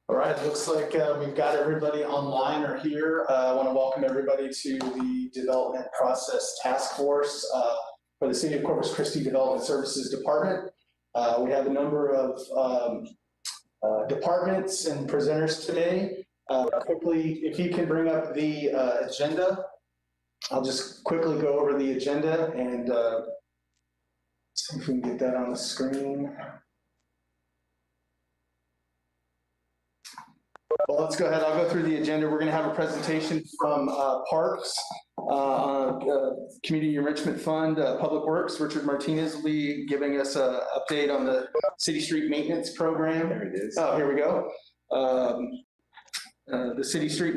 All right, looks like we've got everybody online or here. I want to welcome everybody to the Development Process Task Force for the City of Corpus Christi Development Services Department. We have a number of departments and presenters today. Quickly, if you can bring up the agenda, I'll just quickly go over the agenda and see if we can get that on the screen. Well, let's go ahead. I'll go through the agenda. We're going to have a presentation from Parks, Community Enrichment Fund, Public Works. Richard Martinez will be giving us an update on the City Street Maintenance Program. There it is. Oh, here we go. The City Street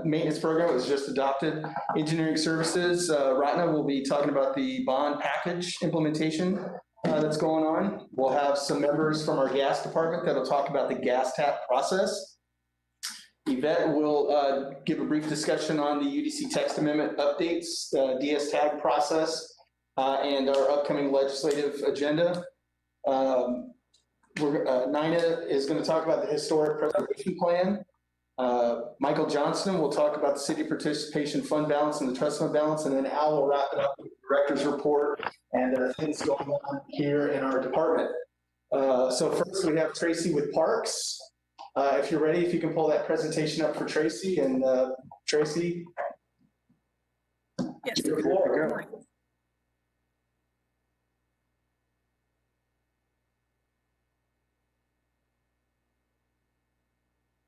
Maintenance Program was just adopted. Engineering Services, Ratna will be talking about the bond package implementation that's going on. We'll have some members from our gas department that'll talk about the gas tap process. Yvette will give a brief discussion on the UDC text amendment updates, DS tag process, and our upcoming legislative agenda. Nina is going to talk about the historic preservation plan. Michael Johnston will talk about the city participation fund balance and the trust fund balance, and then Al will wrap it up with the director's report and things going on here in our department. So first we have Tracy with Parks. If you're ready, if you can pull that presentation up for Tracy, and Tracy. Yes. Your floor.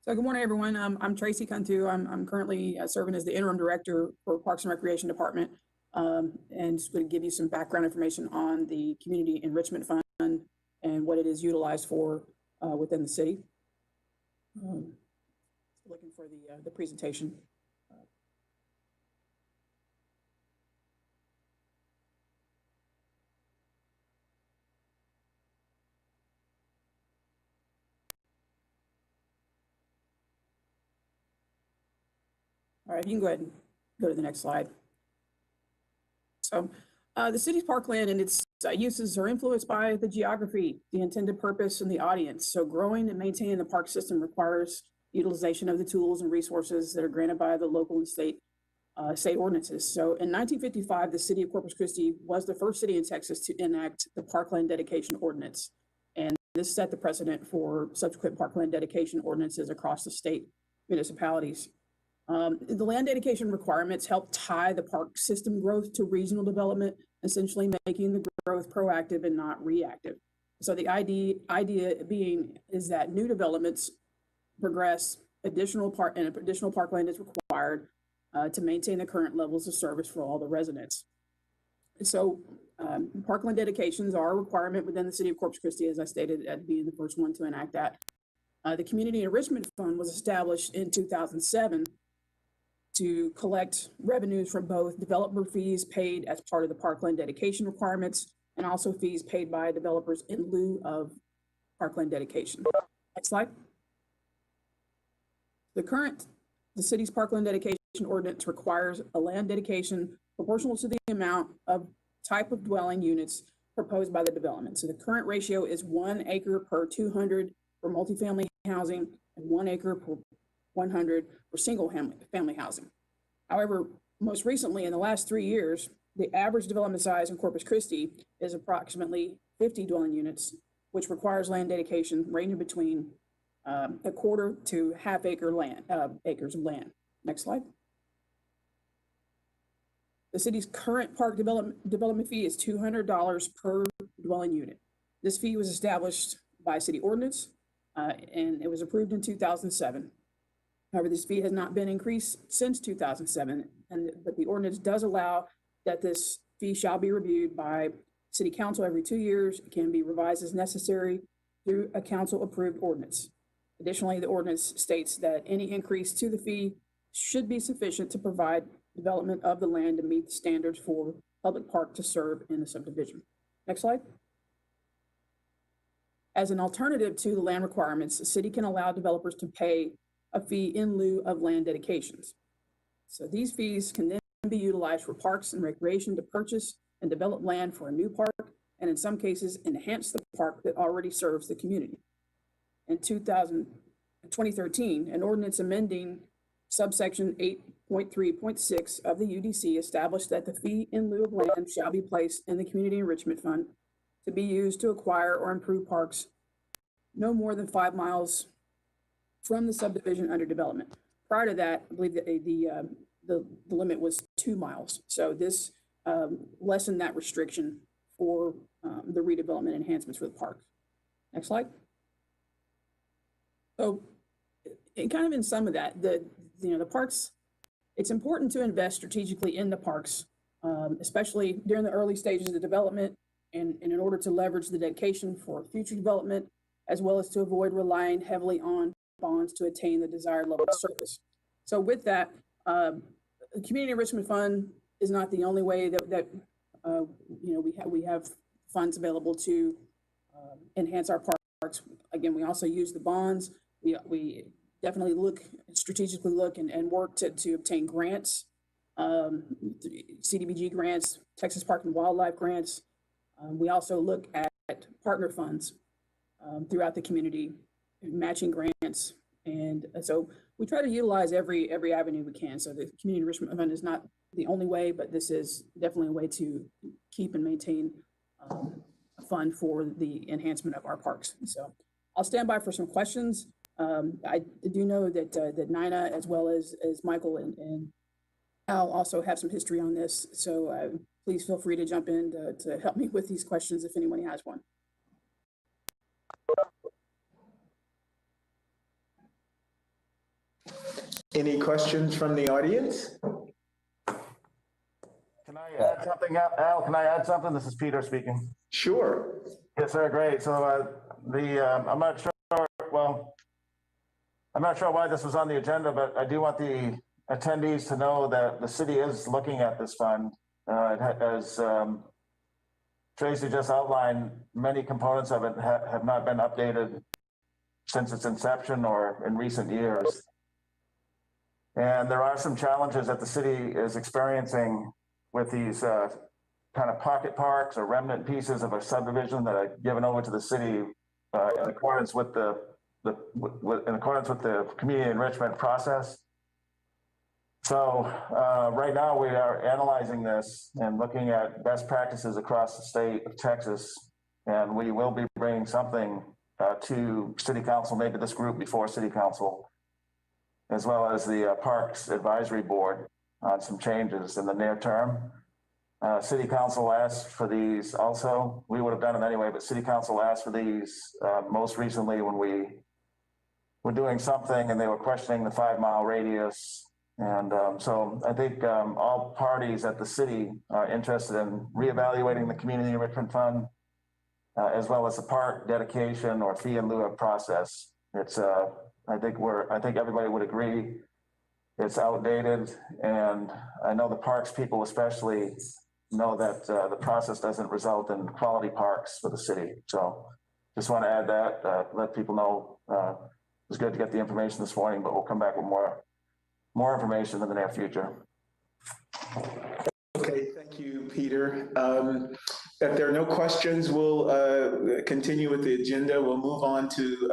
So good morning, everyone. I'm Tracy Kuntu. I'm currently serving as the interim director for Parks and Recreation Department, and just going to give you some background information on the Community Enrichment Fund and what it is utilized for within the city. Looking for the presentation. All right, you can go ahead and go to the next slide. So the city's parkland and its uses are influenced by the geography, the intended purpose, and the audience. So growing and maintaining the park system requires utilization of the tools and resources that are granted by the local and state ordinances. So in 1955, the city of Corpus Christi was the first city in Texas to enact the Parkland Dedication Ordinance. And this set the precedent for subsequent Parkland Dedication ordinances across the state municipalities. The land dedication requirements help tie the park system growth to regional development, essentially making the growth proactive and not reactive. So the idea being is that new developments progress, additional parkland is required to maintain the current levels of service for all the residents. So parkland dedications are a requirement within the city of Corpus Christi, as I stated, at being the first one to enact that. The Community Enrichment Fund was established in 2007 to collect revenues from both developer fees paid as part of the parkland dedication requirements and also fees paid by developers in lieu of parkland dedication. Next slide. The city's parkland dedication ordinance requires a land dedication proportional to the amount of type of dwelling units proposed by the development. So the current ratio is 1 acre per 200 for multifamily housing and 1 acre per 100 for single family housing. However, most recently in the last 3 years, the average development size in Corpus Christi is approximately 50 dwelling units, which requires land dedication ranging between a quarter to half acre acres of land. Next slide. The city's current park development fee is $200 per dwelling unit. This fee was established by city ordinance and it was approved in 2007. However, this fee has not been increased since 2007, but the ordinance does allow that this fee shall be reviewed by city council every 2 years. It can be revised as necessary through a council approved ordinance. Additionally, the ordinance states that any increase to the fee should be sufficient to provide development of the land to meet the standards for public park to serve in the subdivision. Next slide. As an alternative to the land requirements, the city can allow developers to pay a fee in lieu of land dedications. So these fees can then be utilized for parks and recreation to purchase and develop land for a new park, and in some cases, enhance the park that already serves the community. In 2013, an ordinance amending subsection 8.3.6 of the UDC established that the fee in lieu of land shall be placed in the Community Enrichment Fund to be used to acquire or improve parks no more than 5 miles from the subdivision under development. Prior to that, I believe that the limit was 2 miles. So this lessened that restriction for the redevelopment enhancements for the parks. Next slide. So, and kind of in some of that, the parks, it's important to invest strategically in the parks, especially during the early stages of the development, and in order to leverage the dedication for future development, as well as to avoid relying heavily on bonds to attain the desired level of service. So with that, the Community Enrichment Fund is not the only way that we have funds available to enhance our parks. Again, we also use the bonds. We definitely strategically look and work to obtain grants, CDBG grants, Texas Park and Wildlife grants. We also look at partner funds throughout the community, matching grants. And so we try to utilize every avenue we can. So the Community Enrichment Fund is not the only way, but this is definitely a way to keep and maintain a fund for the enhancement of our parks. So I'll stand by for some questions. I do know that Nina, as well as Michael and Al, also have some history on this. So please feel free to jump in to help me with these questions if anyone has one. Any questions from the audience? Can I add something, Al? Can I add something? This is Peter speaking. Sure. Yes, sir. Great. So I'm not sure. Well, I'm not sure why this was on the agenda, but I do want the attendees to know that the city is looking at this fund. As Tracy just outlined, many components of it have not been updated since its inception or in recent years. And there are some challenges that the city is experiencing with these kind of pocket parks or remnant pieces of a subdivision that are given over to the city in accordance with the community enrichment process. So right now we are analyzing this and looking at best practices across the state of Texas, and we will be bringing something to City Council, maybe this group before City Council, as well as the Parks Advisory Board on some changes in the near term. City Council asked for these also. We would have done it anyway, but City Council asked for these most recently when we were doing something and they were questioning the 5 mile radius. And so I think all parties at the city are interested in reevaluating the Community Enrichment Fund, as well as the park dedication or fee in lieu of process. It's I think everybody would agree it's outdated, and I know the parks people especially know that the process doesn't result in quality parks for the city. So just want to add that, let people know it was good to get the information this morning, but we'll come back with more information in the near future. Okay, thank you, Peter. If there are no questions, we'll continue with the agenda. We'll move on to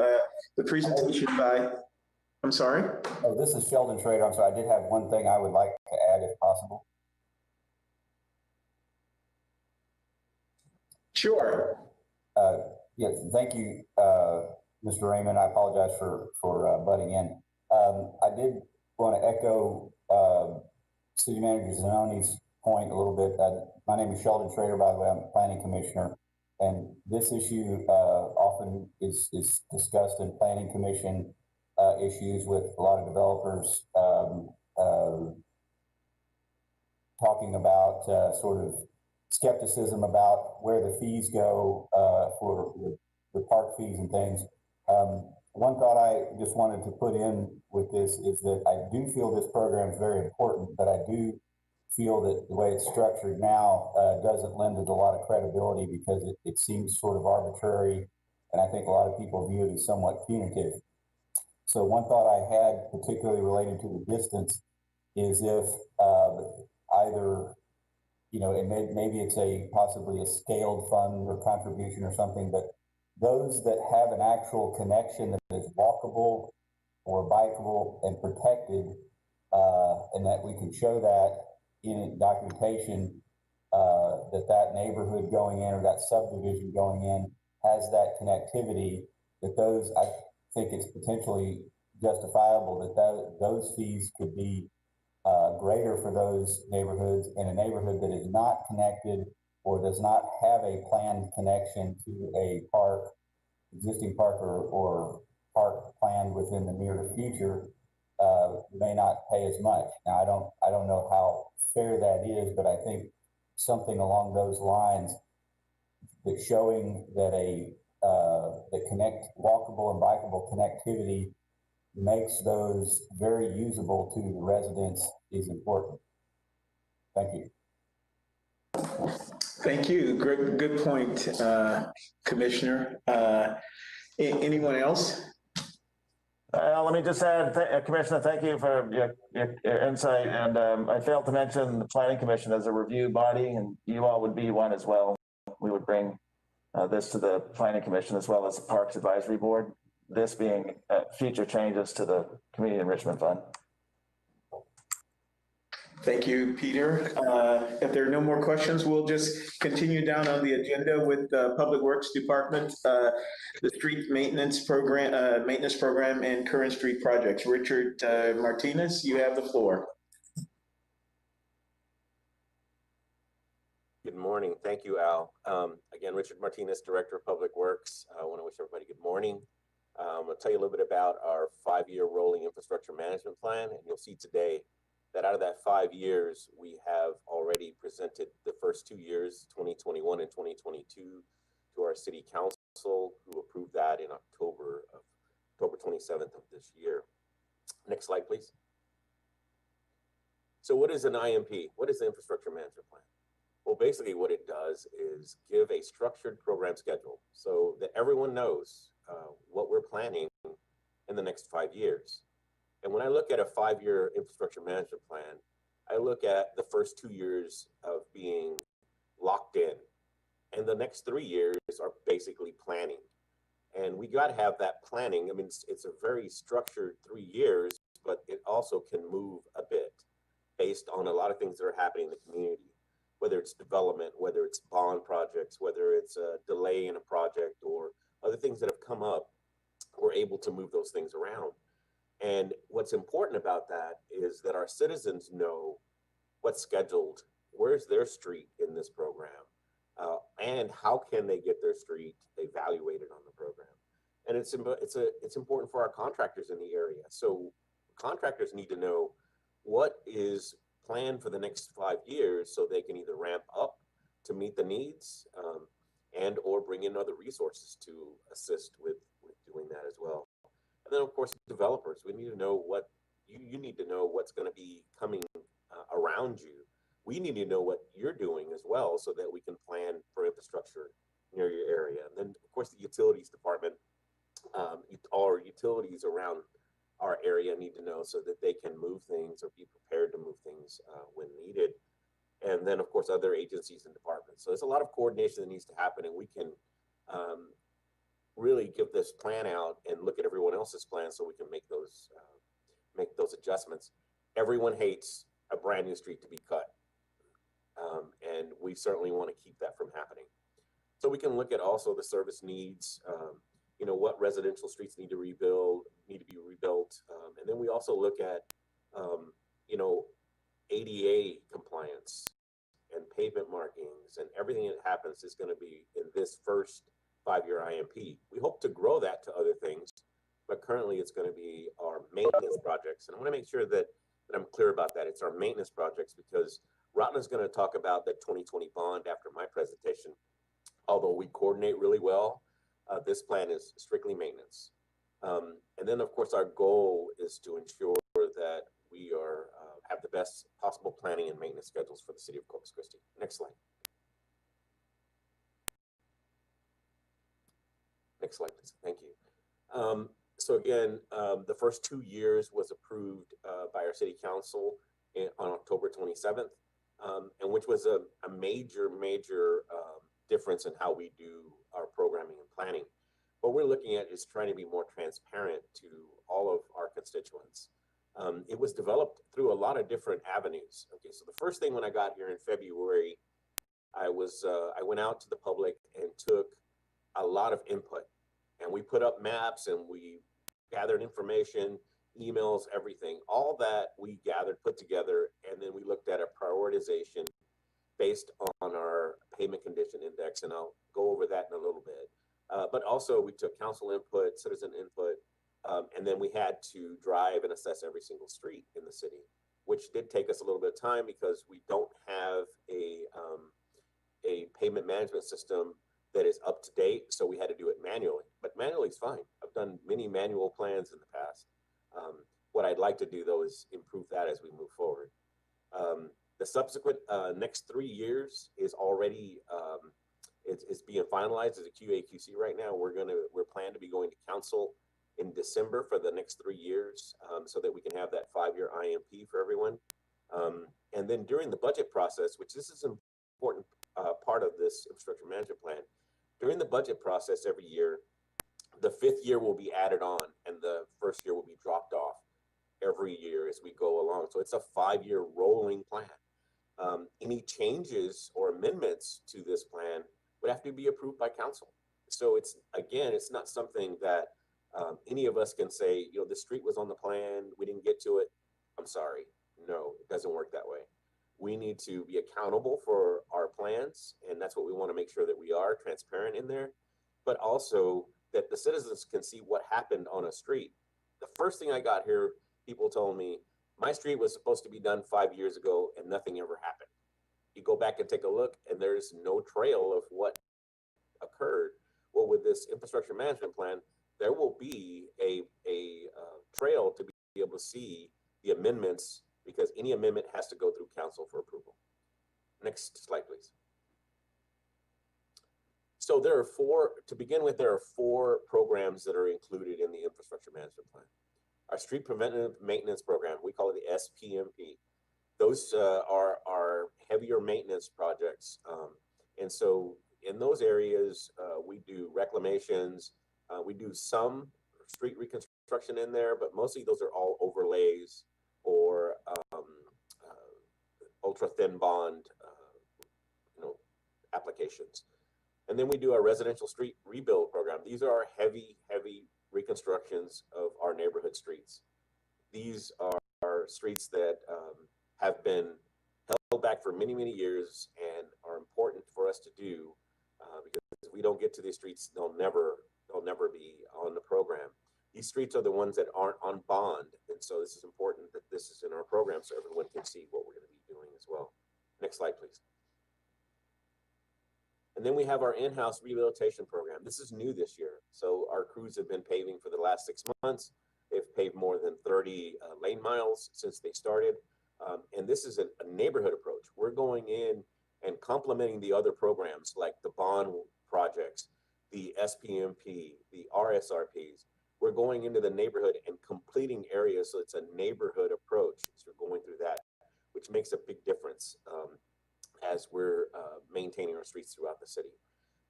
the presentation by, I'm sorry? Oh, this is Sheldon Schrader. I'm sorry, I did have one thing I would like to add if possible. Sure. Yes, thank you, Mr. Raymond. I apologize for butting in. I did want to echo City Manager Zanoni's point a little bit. My name is Sheldon Schrader, by the way. I'm a planning commissioner, and this issue often is discussed in planning commission issues with a lot of developers talking about sort of skepticism about where the fees go for the park fees and things. One thought I just wanted to put in with this is that I do feel this program is very important, but I do feel that the way it's structured now doesn't lend it a lot of credibility because it seems sort of arbitrary, and I think a lot of people view it as somewhat punitive. So one thought I had, particularly related to the distance, is if either, and maybe it's possibly a scaled fund or contribution or something, but those that have an actual connection that is walkable or bikeable and protected, and that we can show that in documentation, that neighborhood going in or that subdivision going in has that connectivity, that those, I think it's potentially justifiable that those fees could be greater for those neighborhoods in a neighborhood that is not connected or does not have a planned connection to a park, existing park or park planned within the near future, may not pay as much. Now, I don't know how fair that is, but I think something along those lines that showing that walkable and bikeable connectivity makes those very usable to the residents is important. Thank you. Thank you. Great, good point, Commissioner. Anyone else? Let me just add, Commissioner, thank you for your insight. And I failed to mention the Planning Commission as a review body, and you all would be one as well. We would bring this to the Planning Commission as well as the Parks Advisory Board, this being future changes to the Community Enrichment Fund. Thank you, Peter. If there are no more questions, we'll just continue down on the agenda with the Public Works Department, the street maintenance program and current street projects. Richard Martinez, you have the floor. Good morning. Thank you, Al. Again, Richard Martinez, Director of Public Works. I want to wish everybody good morning. I'm going to tell you a little bit about our 5-year rolling infrastructure management plan, and you'll see today that out of that 5 years, we have already presented the first 2 years, 2021 and 2022, to our City Council, who approved that in October 27th of this year. Next slide, please. So what is an IMP? What is the infrastructure management plan? Well, basically what it does is give a structured program schedule so that everyone knows what we're planning in the next 5 years. And when I look at a 5-year infrastructure management plan, I look at the first 2 years of being locked in, and the next 3 years are basically planning. And we got to have that planning. I mean, it's a very structured 3 years, but it also can move a bit based on a lot of things that are happening in the community, whether it's development, whether it's bond projects, whether it's a delay in a project or other things that have come up. We're able to move those things around. And what's important about that is that our citizens know what's scheduled, where's their street in this program, and how can they get their street evaluated on the program. And it's important for our contractors in the area. So contractors need to know what is planned for the next 5 years so they can either ramp up to meet the needs and or bring in other resources to assist with doing that as well. And then, of course, developers, we need to know what you need to know what's going to be coming around you. We need to know what you're doing as well so that we can plan for infrastructure near your area. And then, of course, the utilities department, our utilities around our area need to know so that they can move things or be prepared to move things when needed. And then, of course, other agencies and departments. So there's a lot of coordination that needs to happen, and we can really give this plan out and look at everyone else's plan so we can make those adjustments. Everyone hates a brand new street to be cut, and we certainly want to keep that from happening. So we can look at also the service needs, what residential streets need to be rebuilt, and then we also look at ADA compliance and pavement markings, and everything that happens is going to be in this first 5-year IMP. We hope to grow that to other things, but currently it's going to be our maintenance projects. And I want to make sure that I'm clear about that. It's our maintenance projects, because Rotna's going to talk about the 2020 bond after my presentation. Although we coordinate really well, this plan is strictly maintenance. And then, of course, our goal is to ensure that we have the best possible planning and maintenance schedules for the city of Corpus Christi. Next slide. Next slide, please. Thank you. So again, the first 2 years was approved by our city council on October 27th, and which was a major difference in how we do our programming and planning. What we're looking at is trying to be more transparent to all of our constituents. It was developed through a lot of different avenues. Okay, so the first thing when I got here in February, I went out to the public and took a lot of input, and we put up maps and we gathered information, emails, everything. All that we gathered, put together, and then we looked at a prioritization based on our pavement condition index, and I'll go over that in a little bit. But also we took council input, citizen input, and then we had to drive and assess every single street in the city, which did take us a little bit of time because we don't have a pavement management system that is up to date. So we had to do it manually, but manually is fine. I've done many manual plans in the past. What I'd like to do though is improve that as we move forward. The subsequent next 3 years is already it's being finalized as a QA/QC right now. We're planning to be going to council in December for the next 3 years, so that we can have that 5-year IMP for everyone. And then during the budget process, which this is an important part of this infrastructure management plan, during the budget process every year, the 5th year will be added on and the 1st year will be dropped off every year as we go along. So it's a 5-year rolling plan. Any changes or amendments to this plan would have to be approved by council. So it's not something that any of us can say, you know, the street was on the plan, we didn't get to it, I'm sorry. No, it doesn't work that way. We need to be accountable for our plans, and that's what we want to make sure that we are transparent in there, but also that the citizens can see what happened on a street. The first thing I got here, people told me, my street was supposed to be done 5 years ago and nothing ever happened. You go back and take a look and there's no trail of what occurred. Well, with this infrastructure management plan, there will be a trail to be able to see the amendments, because any amendment has to go through council for approval. Next slide, please. So there are four programs that are included in the infrastructure management plan. Our street preventive maintenance program, we call it the SPMP. Those are heavier maintenance projects. And so in those areas, we do reclamations, we do some street reconstruction in there, but mostly those are all overlays or ultra thin bond applications. And then we do our residential street rebuild program. These are our heavy reconstructions of our neighborhood streets. These are streets that have been held back for many years and are important for us to do, because if we don't get to these streets, they'll never be on the program. These streets are the ones that aren't on bond, and so this is important that this is in our program so everyone can see what we're going to be doing as well. Next slide, please. And then we have our in-house rehabilitation program. This is new this year. So our crews have been paving for the last 6 months. They've paved more than 30 lane miles since they started. And this is a neighborhood approach. We're going in and complementing the other programs like the bond projects, the SPMP, the RSRPs. We're going into the neighborhood and completing areas. So it's a neighborhood approach. So we're going through that, which makes a big difference as we're maintaining our streets throughout the city.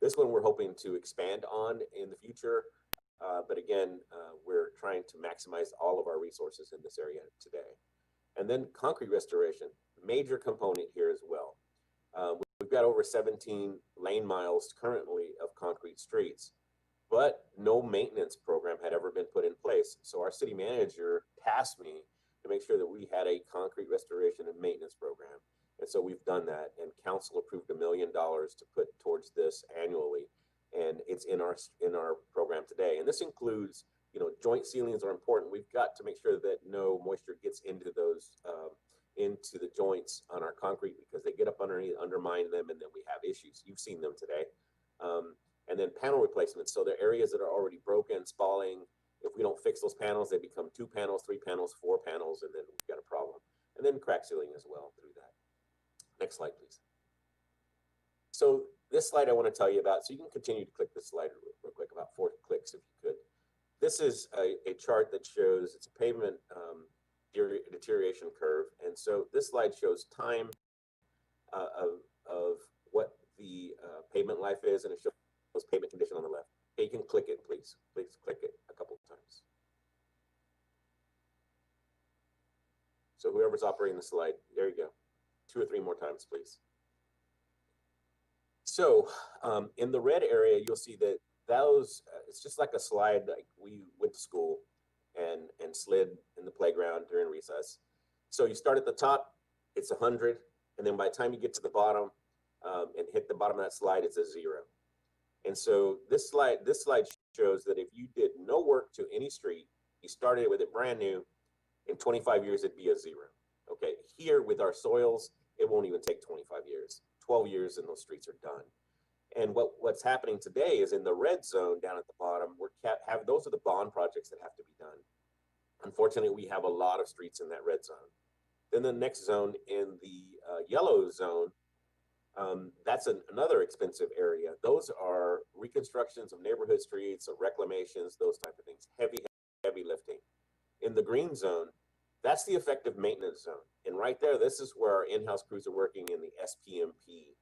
This one we're hoping to expand on in the future. But again, we're trying to maximize all of our resources in this area today. And then concrete restoration, major component here as well. We've got over 17 lane miles currently of concrete streets, but no maintenance program had ever been put in place. So our city manager tasked me to make sure that we had a concrete restoration and maintenance program. And so we've done that, and council approved $1 million to put towards this annually. And it's in our program today. And this includes, joint ceilings are important. We've got to make sure that no moisture gets into those, into the joints on our concrete, because they get up underneath, undermine them, and then we have issues. You've seen them today. And then panel replacements. So there are areas that are already broken, spalling. If we don't fix those panels, they become 2 panels, 3 panels, 4 panels, and then we've got a problem. And then crack sealing as well through that. Next slide, please. So this slide I want to tell you about, so you can continue to click this slide real quick, about 4 clicks if you could. This is a chart that shows it's a pavement deterioration curve. And so this slide shows time of what the pavement life is, and it shows pavement condition on the left. Okay, you can click it, please. Please click it a couple of times. So whoever's operating the slide, there you go. 2 or 3 more times, please. So in the red area, you'll see that those, it's just like a slide like we went to school and slid in the playground during recess. So you start at the top, it's 100, and then by the time you get to the bottom and hit the bottom of that slide, it's a 0. And so this slide shows that if you did no work to any street, you started with it brand new, in 25 years, it'd be a 0. Okay, here with our soils, it won't even take 25 years. 12 years and those streets are done. And what's happening today is in the red zone down at the bottom, those are the bond projects that have to be done. Unfortunately, we have a lot of streets in that red zone. Then the next zone in the yellow zone, that's another expensive area. Those are reconstructions of neighborhood streets, of reclamations, those type of things, heavy lifting. In the green zone, that's the effective maintenance zone. And right there, this is where our in-house crews are working and the SPMP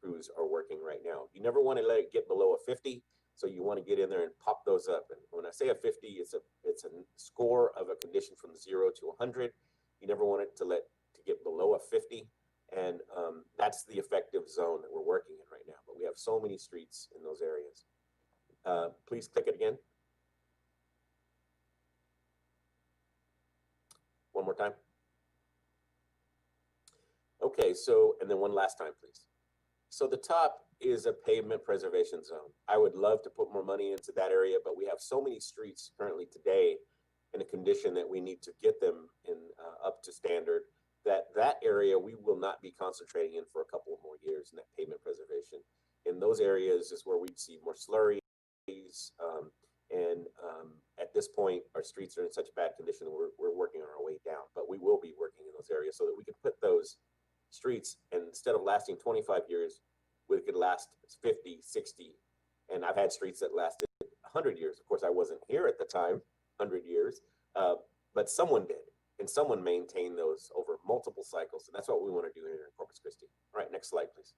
crews are working right now. You never want to let it get below a 50. So you want to get in there and pop those up. And when I say a 50, it's a score of a condition from 0 to 100. You never want it to get below a 50. And that's the effective zone that we're working in right now. But we have so many streets in those areas. Please click it again. One more time. Okay, so, and then one last time, please. So the top is a pavement preservation zone. I would love to put more money into that area, but we have so many streets currently today in a condition that we need to get them in up to standard, that area we will not be concentrating in for a couple of more years in that pavement preservation. In those areas is where we'd see more slurries, and at this point, our streets are in such bad condition, we're working on our way down, but we will be working in those areas so that we can put those streets, and instead of lasting 25 years, we could last 50, 60. And I've had streets that lasted 100 years. Of course, I wasn't here at the time, 100 years, but someone did. And someone maintained those over multiple cycles. And that's what we want to do here in Corpus Christi. All right, next slide, please.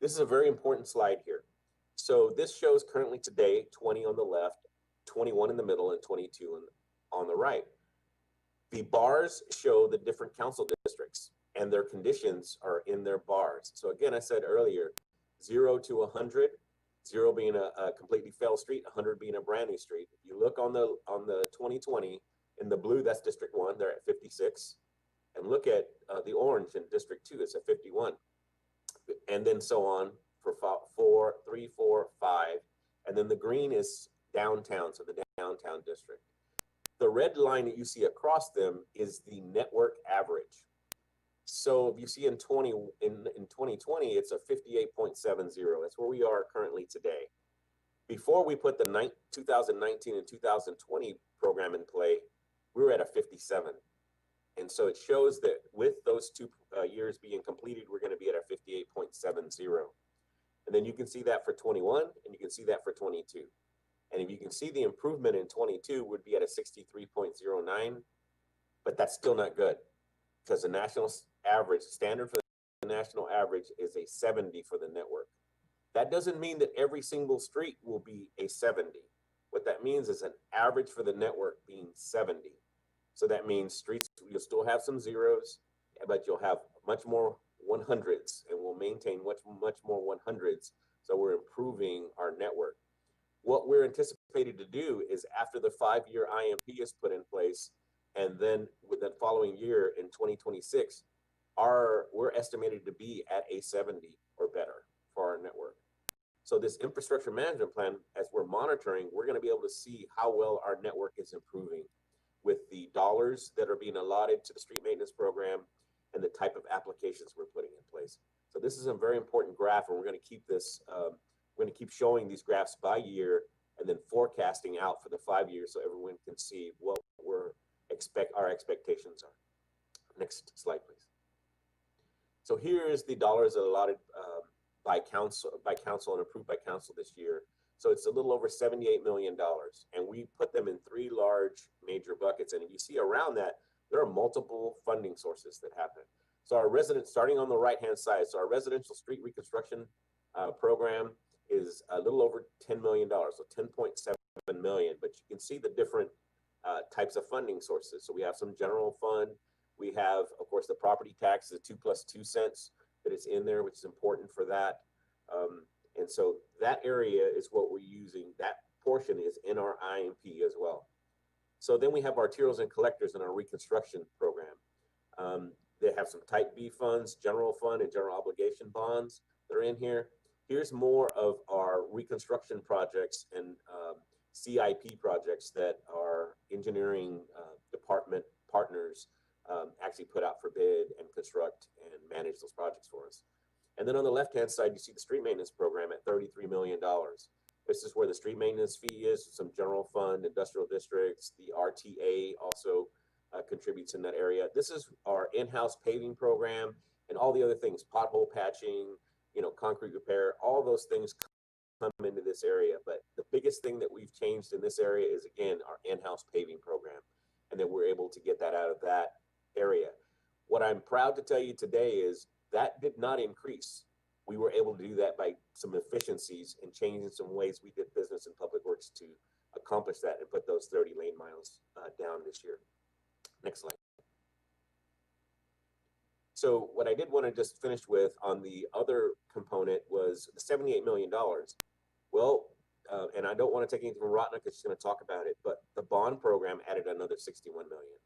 This is a very important slide here. So this shows currently today, 20 on the left, 21 in the middle, and 22 on the right. The bars show the different council districts, and their conditions are in their bars. So again, I said earlier, 0 to 100, 0 being a completely failed street, 100 being a brand new street. If you look on the 2020, in the blue, that's District 1, they're at 56. And look at the orange in District 2, it's at 51. And then so on for 4, 3, 4, 5. And then the green is downtown, so the downtown district. The red line that you see across them is the network average. So if you see in 2020, it's a 58.70. That's where we are currently today. Before we put the 2019 and 2020 program in play, we were at a 57. And so it shows that with those 2 years being completed, we're going to be at a 58.70. And then you can see that for 21, and you can see that for 22. And if you can see the improvement in 22 would be at a 63.09, but that's still not good because the national average, standard for the national average is a 70 for the network. That doesn't mean that every single street will be a 70. What that means is an average for the network being 70. So that means streets, you'll still have some zeros, but you'll have much more 100s, and we'll maintain much more 100s. So we're improving our network. What we're anticipated to do is after the 5-year IMP is put in place, and then with the following year in 2026, we're estimated to be at a 70 or better for our network. So this infrastructure management plan, as we're monitoring, we're going to be able to see how well our network is improving with the dollars that are being allotted to the street maintenance program and the type of applications we're putting in place. So this is a very important graph, and we're going to keep this, we're going to keep showing these graphs by year and then forecasting out for the 5 years so everyone can see what our expectations are. Next slide, please. So here is the dollars allotted by council and approved by council this year. So it's a little over $78 million. And we put them in 3 large major buckets. And if you see around that, there are multiple funding sources that happen. So our residents, starting on the right-hand side, so our residential street reconstruction program is a little over $10 million, so 10.7 million. But you can see the different types of funding sources. So we have some general fund. We have, of course, the property tax, the 2 + 2 cents that is in there, which is important for that. And so that area is what we're using. That portion is in our IMP as well. So then we have arterials and collectors in our reconstruction program. They have some type B funds, general fund and general obligation bonds that are in here. Here's more of our reconstruction projects and CIP projects that our engineering department partners actually put out for bid and construct and manage those projects for us. And then on the left-hand side, you see the street maintenance program at $33 million. This is where the street maintenance fee is, some general fund, industrial districts, the RTA also contributes in that area. This is our in-house paving program and all the other things, pothole patching, concrete repair, all those things come into this area. But the biggest thing that we've changed in this area is, again, our in-house paving program, and that we're able to get that out of that area. What I'm proud to tell you today is that did not increase. We were able to do that by some efficiencies and changing some ways we did business in public works to accomplish that and put those 30 lane miles down this year. Next slide. So what I did want to just finish with on the other component was the $78 million. Well, and I don't want to take anything from Ratna because she's going to talk about it, but the bond program added another $61 million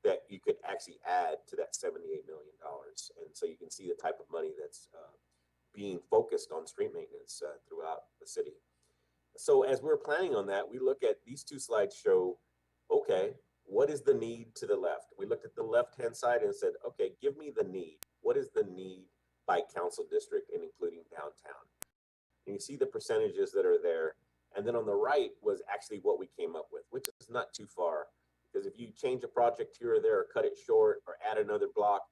that you could actually add to that $78 million. And so you can see the type of money that's being focused on street maintenance throughout the city. So as we're planning on that, we look at these 2 slides show, okay, what is the need to the left? We looked at the left-hand side and said, okay, give me the need. What is the need by council district and including downtown? And you see the percentages that are there. And then on the right was actually what we came up with, which is not too far. Because if you change a project here or there, or cut it short, or add another block,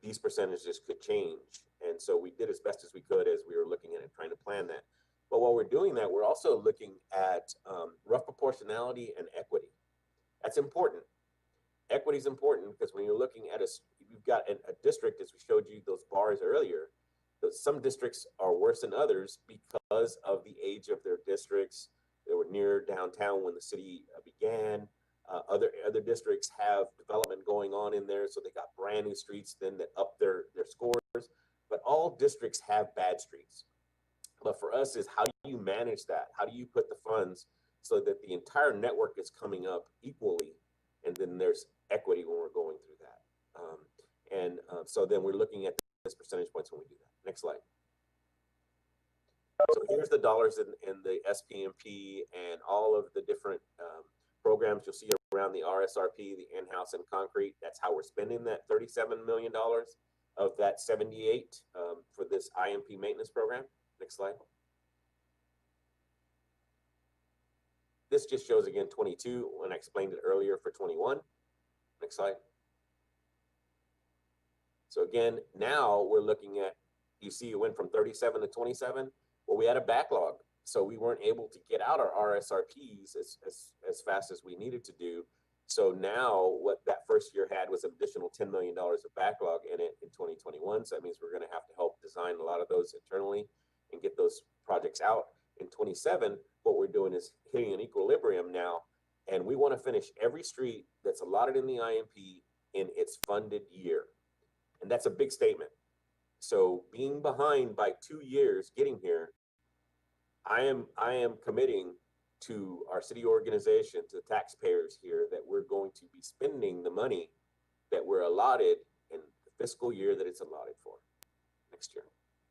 these percentages could change. And so we did as best as we could as we were looking at it, trying to plan that. But while we're doing that, we're also looking at rough proportionality and equity. That's important. Equity is important because when you're looking at you've got a district, as we showed you those bars earlier, some districts are worse than others because of the age of their districts. They were near downtown when the city began. Other districts have development going on in there, so they got brand new streets then that up their scores. But all districts have bad streets. But for us is how do you manage that? How do you put the funds so that the entire network is coming up equally, and then there's equity when we're going through that. So then we're looking at this percentage points when we do that. Next slide. So here's the dollars in the SPMP and all of the different programs you'll see around the RSRP, the in-house and concrete. That's how we're spending that $37 million of that 78 for this IMP maintenance program. Next slide. This just shows again 22 when I explained it earlier for 21. Next slide. So again, now we're looking at, you see it went from 37 to 27. Well, we had a backlog, so we weren't able to get out our RSRPs as fast as we needed to do. So now what that first year had was an additional $10 million of backlog in it in 2021. So that means we're going to have to help design a lot of those internally and get those projects out. In 27, what we're doing is hitting an equilibrium now, and we want to finish every street that's allotted in the IMP in its funded year. And that's a big statement. So being behind by 2 years getting here, I am committing to our city organization, to the taxpayers here, that we're going to be spending the money that we're allotted in the fiscal year that it's allotted for next year.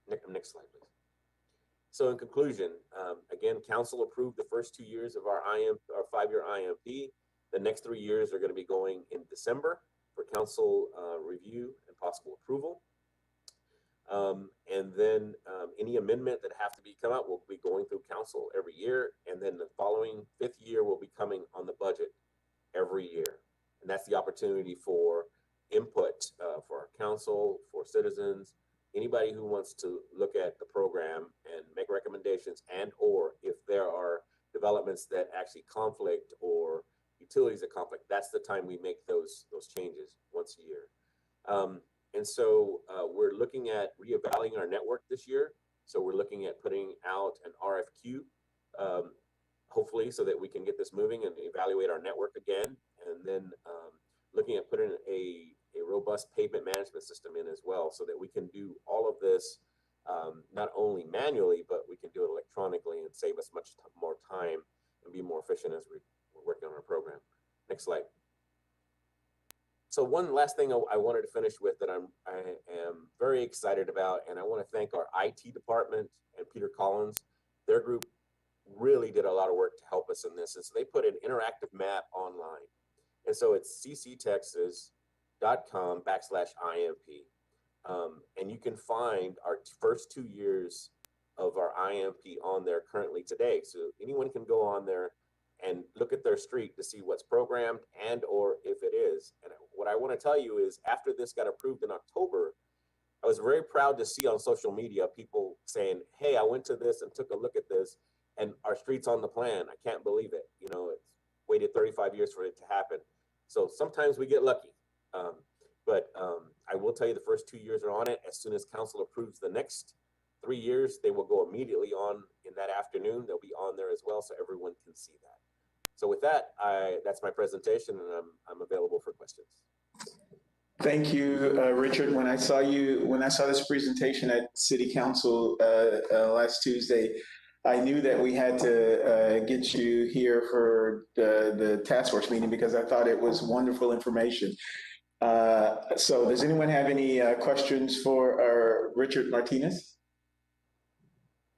Next slide, please. So in conclusion, again, council approved the first 2 years of our 5-year IMP. The next 3 years are going to be going in December for council review and possible approval. And then any amendment that have to be come out will be going through council every year. And then the following 5th year will be coming on the budget every year. And that's the opportunity for input for our council, for citizens, anybody who wants to look at the program and make recommendations, and or if there are developments that actually conflict or utilities that conflict, that's the time we make those changes once a year. And so we're looking at reevaluating our network this year. So we're looking at putting out an RFQ, hopefully, so that we can get this moving and evaluate our network again. And then looking at putting a robust pavement management system in as well, so that we can do all of this not only manually, but we can do it electronically and save us much more time and be more efficient as we're working on our program. Next slide. So one last thing I wanted to finish with that I am very excited about, and I want to thank our IT department and Peter Collins. Their group really did a lot of work to help us in this. And so they put an interactive map online. And so it's cctexas.com/IMP. And you can find our first 2 years of our IMP on there currently today. So anyone can go on there and look at their street to see what's programmed and or if it is. And what I want to tell you is after this got approved in October, I was very proud to see on social media people saying, hey, I went to this and took a look at this and our street's on the plan. I can't believe it. You know, it's waited 35 years for it to happen. So sometimes we get lucky. But I will tell you the first 2 years are on it. As soon as council approves the next 3 years, they will go immediately on in that afternoon. They'll be on there as well so everyone can see that. So with that, that's my presentation, and I'm available for questions. Thank you, Richard. When I saw this presentation at City Council last Tuesday, I knew that we had to get you here for the task force meeting because I thought it was wonderful information. So does anyone have any questions for Richard Martinez?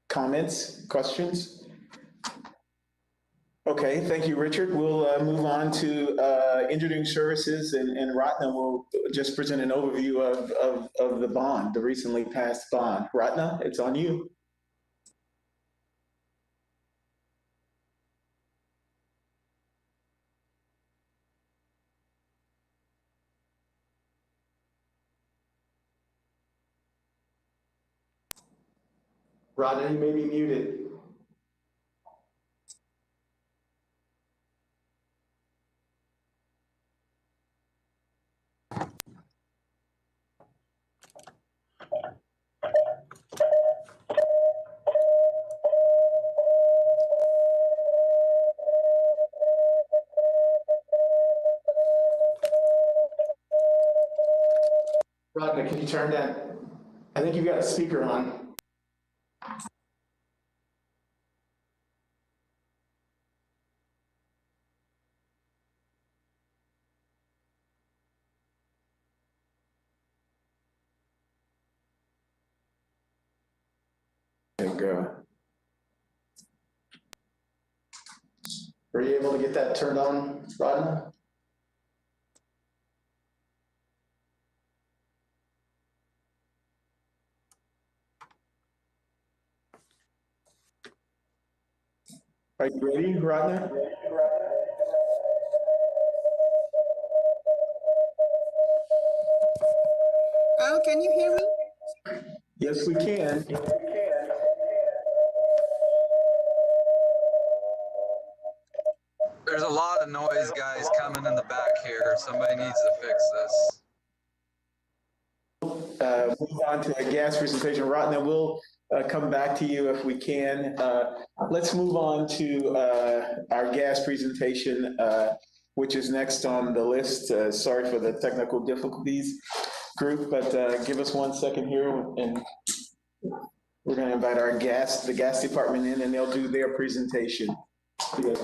Comments, questions? Okay, thank you, Richard. We'll move on to engineering services, and Ratna will just present an overview of the bond, the recently passed bond. Ratna, it's on you. Rodney, you may be muted. Rodney, can you turn that? I think you've got a speaker on. There you go. Were you able to get that turned on, Rodney? Are you ready, Ratna? Oh, can you hear me? Yes, we can. There's a lot of noise, guys, coming in the back here. Somebody needs to fix this. Move on to a gas presentation. Ratna, we'll come back to you if we can. Let's move on to our gas presentation, which is next on the list. Sorry for the technical difficulties, group, but give us 1 second here, and we're going to invite the gas department in, and they'll do their presentation. They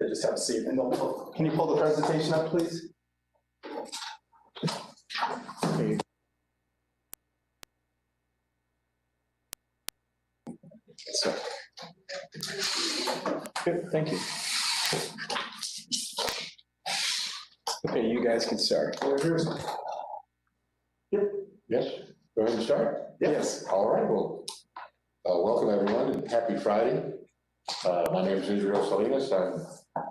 just have a seat. And can you pull the presentation up, please? Okay. So, good, thank you. Okay, you guys can start. Yes, go ahead and start. Yes. All right, well, welcome everyone and happy Friday. My name is Israel Salinas. I'm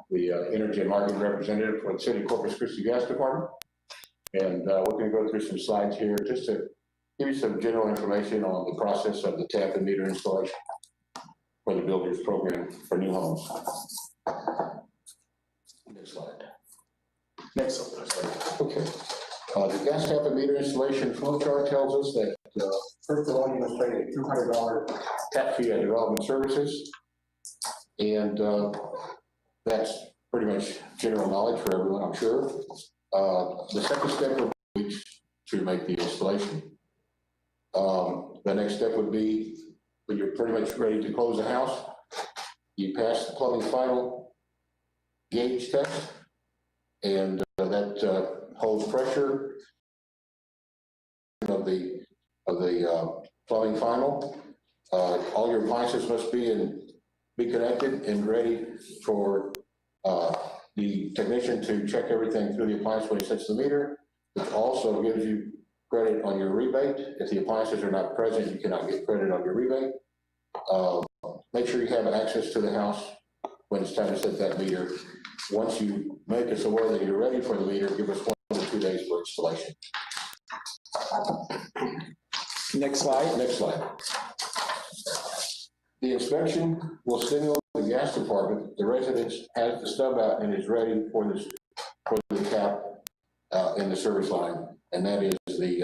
the Energy and Marketing Representative for the City of Corpus Christi Gas Department. And we're going to go through some slides here just to give you some general information on the process of the tap and meter installation for the builders program for new homes. Next slide. Next slide. Okay. The gas tap and meter installation flow chart tells us that first of all, you must pay a $200 tap fee at development services. And that's pretty much general knowledge for everyone, I'm sure. The second step would be to make the installation. The next step would be when you're pretty much ready to close the house, you pass the plumbing final gauge test, and that holds pressure of the plumbing final. All your appliances must be connected and ready for the technician to check everything through the appliance when he sets the meter, which also gives you credit on your rebate. If the appliances are not present, you cannot get credit on your rebate. Make sure you have access to the house when it's time to set that meter. Once you make us aware that you're ready for the meter, give us 1 to 2 days for installation. Next slide. Next slide. The inspection will stimulate the gas department. The resident has the stub out and is ready for the tap in the service line, and that is the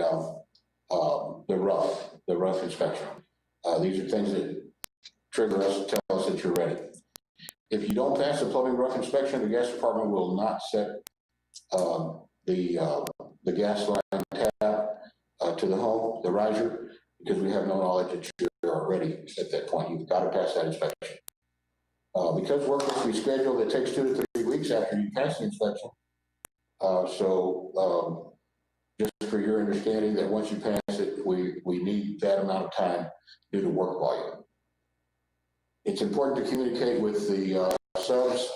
rough inspection. These are things that trigger us to tell us that you're ready. If you don't pass the plumbing rough inspection, the gas department will not set the gas line tap to the home, the riser, because we have no knowledge that you're ready at that point. You've got to pass that inspection. Because work must be scheduled, it takes 2 to 3 weeks after you pass the inspection. Just for your understanding that once you pass it, we need that amount of time due to work volume. It's important to communicate with the subs,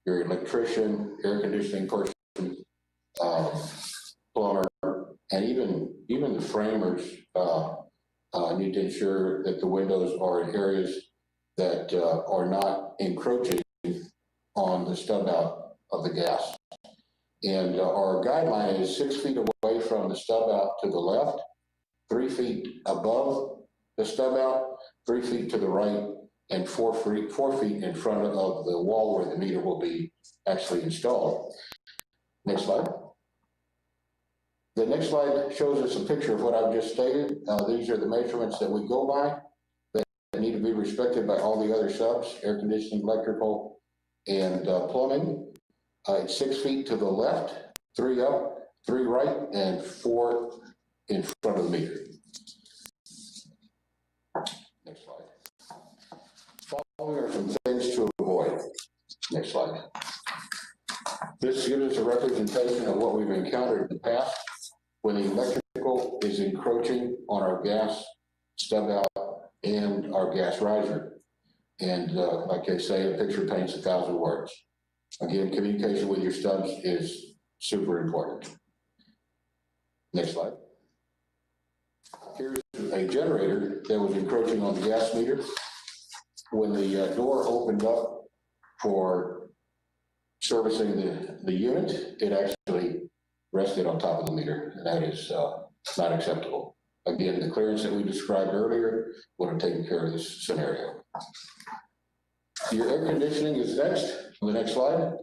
your electrician, air conditioning person, plumber, and even the framers need to ensure that the windows are in areas that are not encroaching on the stub out of the gas. And our guideline is 6 feet away from the stub out to the left, 3 feet above the stub out, 3 feet to the right, and 4 feet in front of the wall where the meter will be actually installed. Next slide. The next slide shows us a picture of what I've just stated. These are the measurements that we go by that need to be respected by all the other subs, air conditioning, electrical, and plumbing. It's 6 feet to the left, 3 up, 3 right, and 4 in front of the meter. Next slide. Following are some things to avoid. Next slide. This gives us a representation of what we've encountered in the past when the electrical is encroaching on our gas stub out and our gas riser. And like they say, a picture paints 1,000 words. Again, communication with your stubs is super important. Next slide. Here's a generator that was encroaching on the gas meter. When the door opened up for servicing the unit, it actually rested on top of the meter, and that is not acceptable. Again, the clearance that we described earlier would have taken care of this scenario. Your air conditioning is next. On the next slide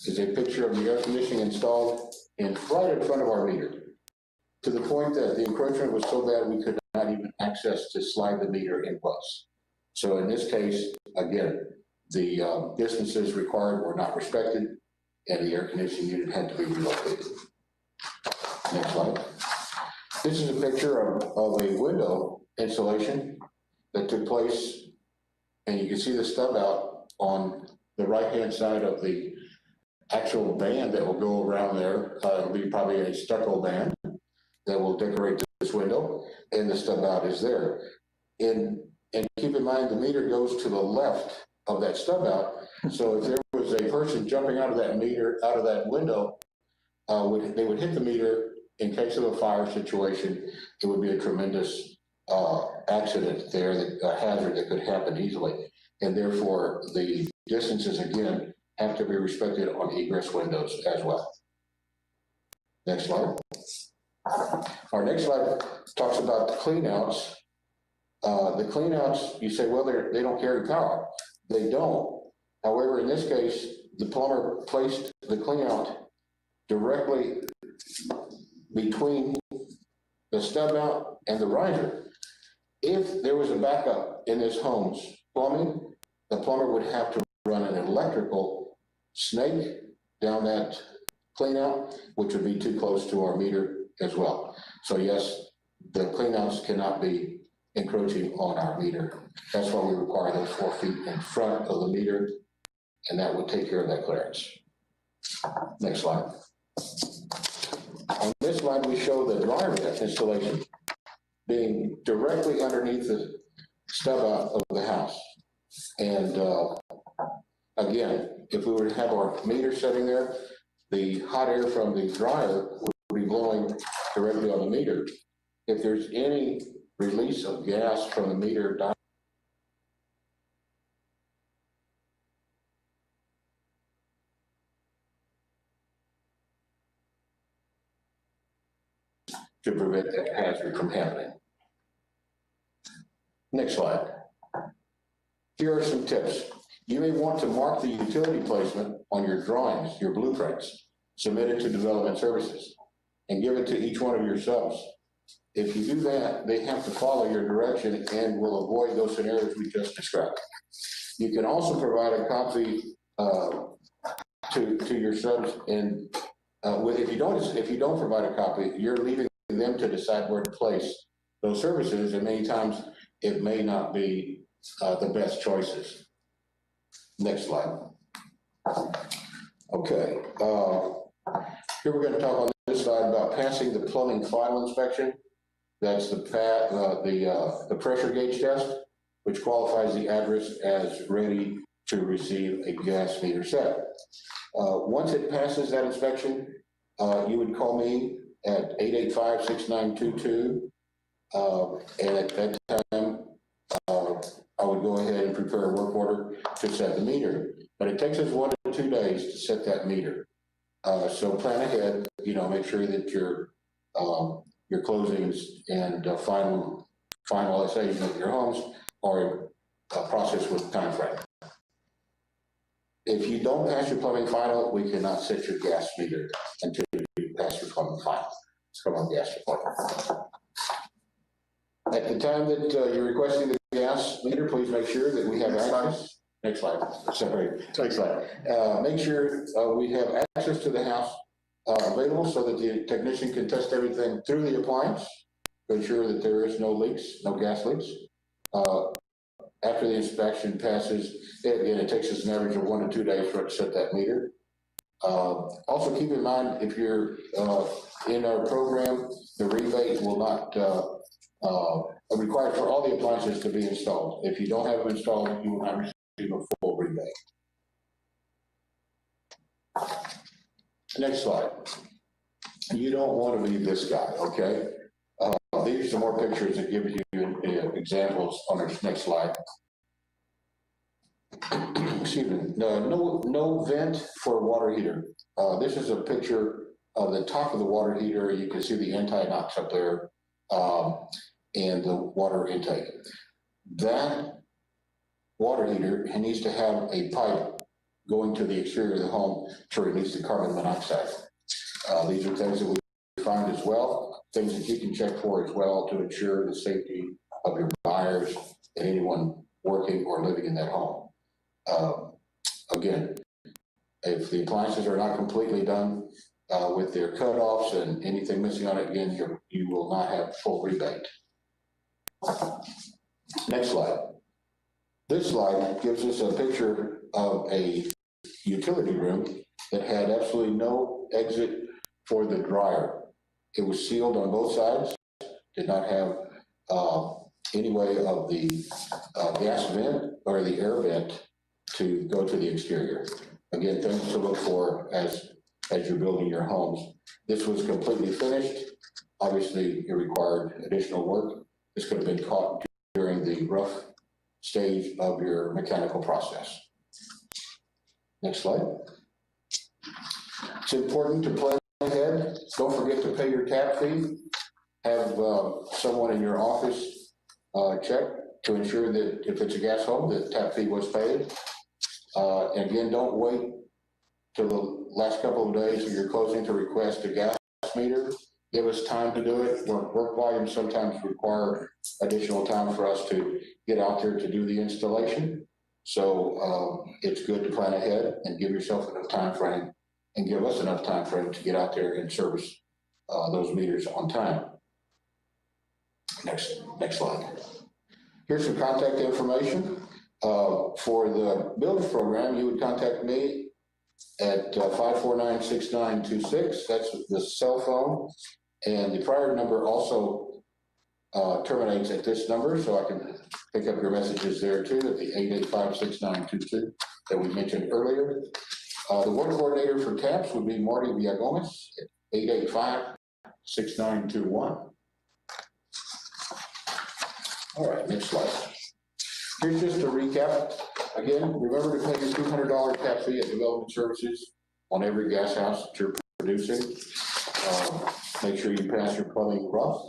is a picture of the air conditioning installed right in front of our meter, to the point that the encroachment was so bad we could not even access to slide the meter in place. So in this case, again, the distances required were not respected, and the air conditioning unit had to be relocated. Next slide. This is a picture of a window installation that took place, and you can see the stub out on the right-hand side of the actual band that will go around there. It'll be probably a stucco band that will decorate this window, and the stub out is there. And keep in mind, the meter goes to the left of that stub out. So if there was a person jumping out of that meter, out of that window, they would hit the meter. In case of a fire situation, it would be a tremendous accident there, a hazard that could happen easily. And therefore, the distances, again, have to be respected on egress windows as well. Next slide. Our next slide talks about the cleanouts. The cleanouts, you say, well, they don't carry power. They don't. However, in this case, the plumber placed the cleanout directly between the stub mount and the riser. If there was a backup in this home's plumbing, the plumber would have to run an electrical snake down that cleanout, which would be too close to our meter as well. So yes, the cleanouts cannot be encroaching on our meter. That's why we require those 4 feet in front of the meter, and that would take care of that clearance. Next slide. On this slide, we show the dryer vent installation being directly underneath the stub out of the house. And again, if we were to have our meter setting there, the hot air from the dryer would be blowing directly on the meter. If there's any release of gas from the meter to prevent that hazard from happening. Next slide. Here are some tips. You may want to mark the utility placement on your drawings, your blueprints, submitted to development services, and give it to each one of your subs. If you do that, they have to follow your direction and will avoid those scenarios we just described. You can also provide a copy to your subs, and if you don't provide a copy, you're leaving them to decide where to place those services, and many times it may not be the best choices. Next slide. Okay, here we're going to talk on this slide about passing the plumbing final inspection. That's the pressure gauge test, which qualifies the address as ready to receive a gas meter set. Once it passes that inspection, you would call me at 885-6922, and at that time, I would go ahead and prepare a work order to set the meter. But it takes us 1 to 2 days to set that meter. So plan ahead, make sure that your closings and final finalization of your homes are processed with time frame. If you don't pass your plumbing final, we cannot set your gas meter until you pass your plumbing final. It's from our gas department. At the time that you're requesting the gas meter, please make sure that we have access. Next slide. Sorry. Next slide. Make sure we have access to the house available so that the technician can test everything through the appliance to ensure that there is no leaks, no gas leaks. After the inspection passes, it takes us an average of 1 to 2 days for it to set that meter. Also keep in mind, if you're in our program, the rebate will not required for all the appliances to be installed. If you don't have them installed, you will not receive a full rebate. Next slide. You don't want to be this guy, okay? These are some more pictures that give you examples on our next slide. Excuse me. No vent for a water heater. This is a picture of the top of the water heater. You can see the anti-knocks up there and the water intake. That water heater needs to have a pipe going to the exterior of the home to release the carbon monoxide. These are things that we find as well, things that you can check for as well to ensure the safety of your buyers and anyone working or living in that home. Again, if the appliances are not completely done with their cutoffs and anything missing on it, again, you will not have full rebate. Next slide. This slide gives us a picture of a utility room that had absolutely no exit for the dryer. It was sealed on both sides, did not have any way of the gas vent or the air vent to go to the exterior. Again, things to look for as you're building your homes. This was completely finished. Obviously, it required additional work. This could have been caught during the rough stage of your mechanical process. Next slide. It's important to plan ahead. Don't forget to pay your tap fee. Have someone in your office check to ensure that if it's a gas home, that tap fee was paid. And again, don't wait till the last couple of days of your closing to request a gas meter. Give us time to do it. Work volumes sometimes require additional time for us to get out there to do the installation. So it's good to plan ahead and give yourself enough time frame and give us enough time frame to get out there and service those meters on time. Next slide. Here's some contact information. For the Builders Program, you would contact me at 549-6926. That's the cell phone. And the prior number also terminates at this number, so I can pick up your messages there too, at the 885-6922 that we mentioned earlier. The work coordinator for TAPS would be Marty Villagomez at 885-6921. All right, next slide. Here's just a recap. Again, remember to pay your $200 tap fee at Development Services on every gas house that you're producing. Make sure you pass your plumbing rough.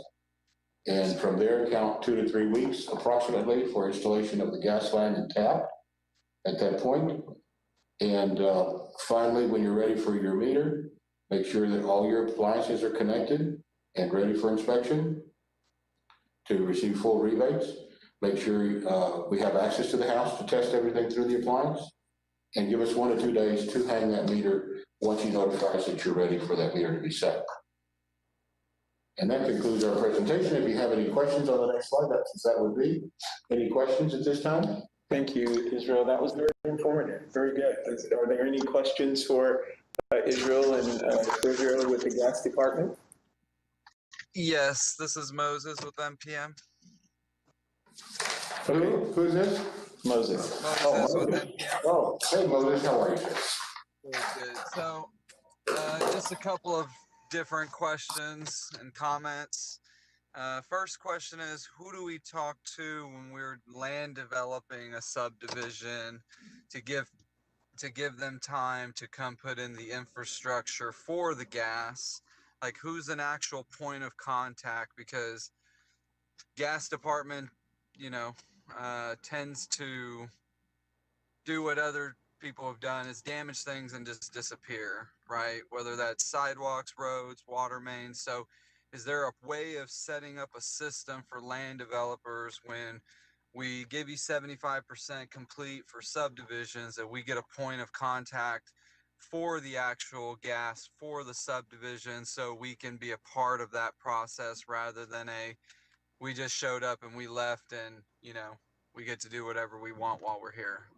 And from there, count 2 to 3 weeks approximately for installation of the gas line and tap at that point. And finally, when you're ready for your meter, make sure that all your appliances are connected and ready for inspection to receive full rebates. Make sure we have access to the house to test everything through the appliance, and give us 1 to 2 days to hang that meter once you notify us that you're ready for that meter to be set. And that concludes our presentation. If you have any questions on the next slide, that would be. Any questions at this time? Thank you, Israel. That was very informative. Very good. Are there any questions for Israel and Israel with the gas department? Yes, this is Moses with MPM. Who is this? Moses. Moses with MPM. Oh, hey Moses, how are you? Very good. So, just a couple of different questions and comments. First question is, who do we talk to when we're land developing a subdivision to give them time to come put in the infrastructure for the gas? Like, who's an actual point of contact? Because gas department, tends to do what other people have done, is damage things and just disappear, right? Whether that's sidewalks, roads, water mains. So is there a way of setting up a system for land developers when we give you 75% complete for subdivisions, that we get a point of contact for the actual gas for the subdivision, so we can be a part of that process rather than we just showed up and we left and, we get to do whatever we want while we're here?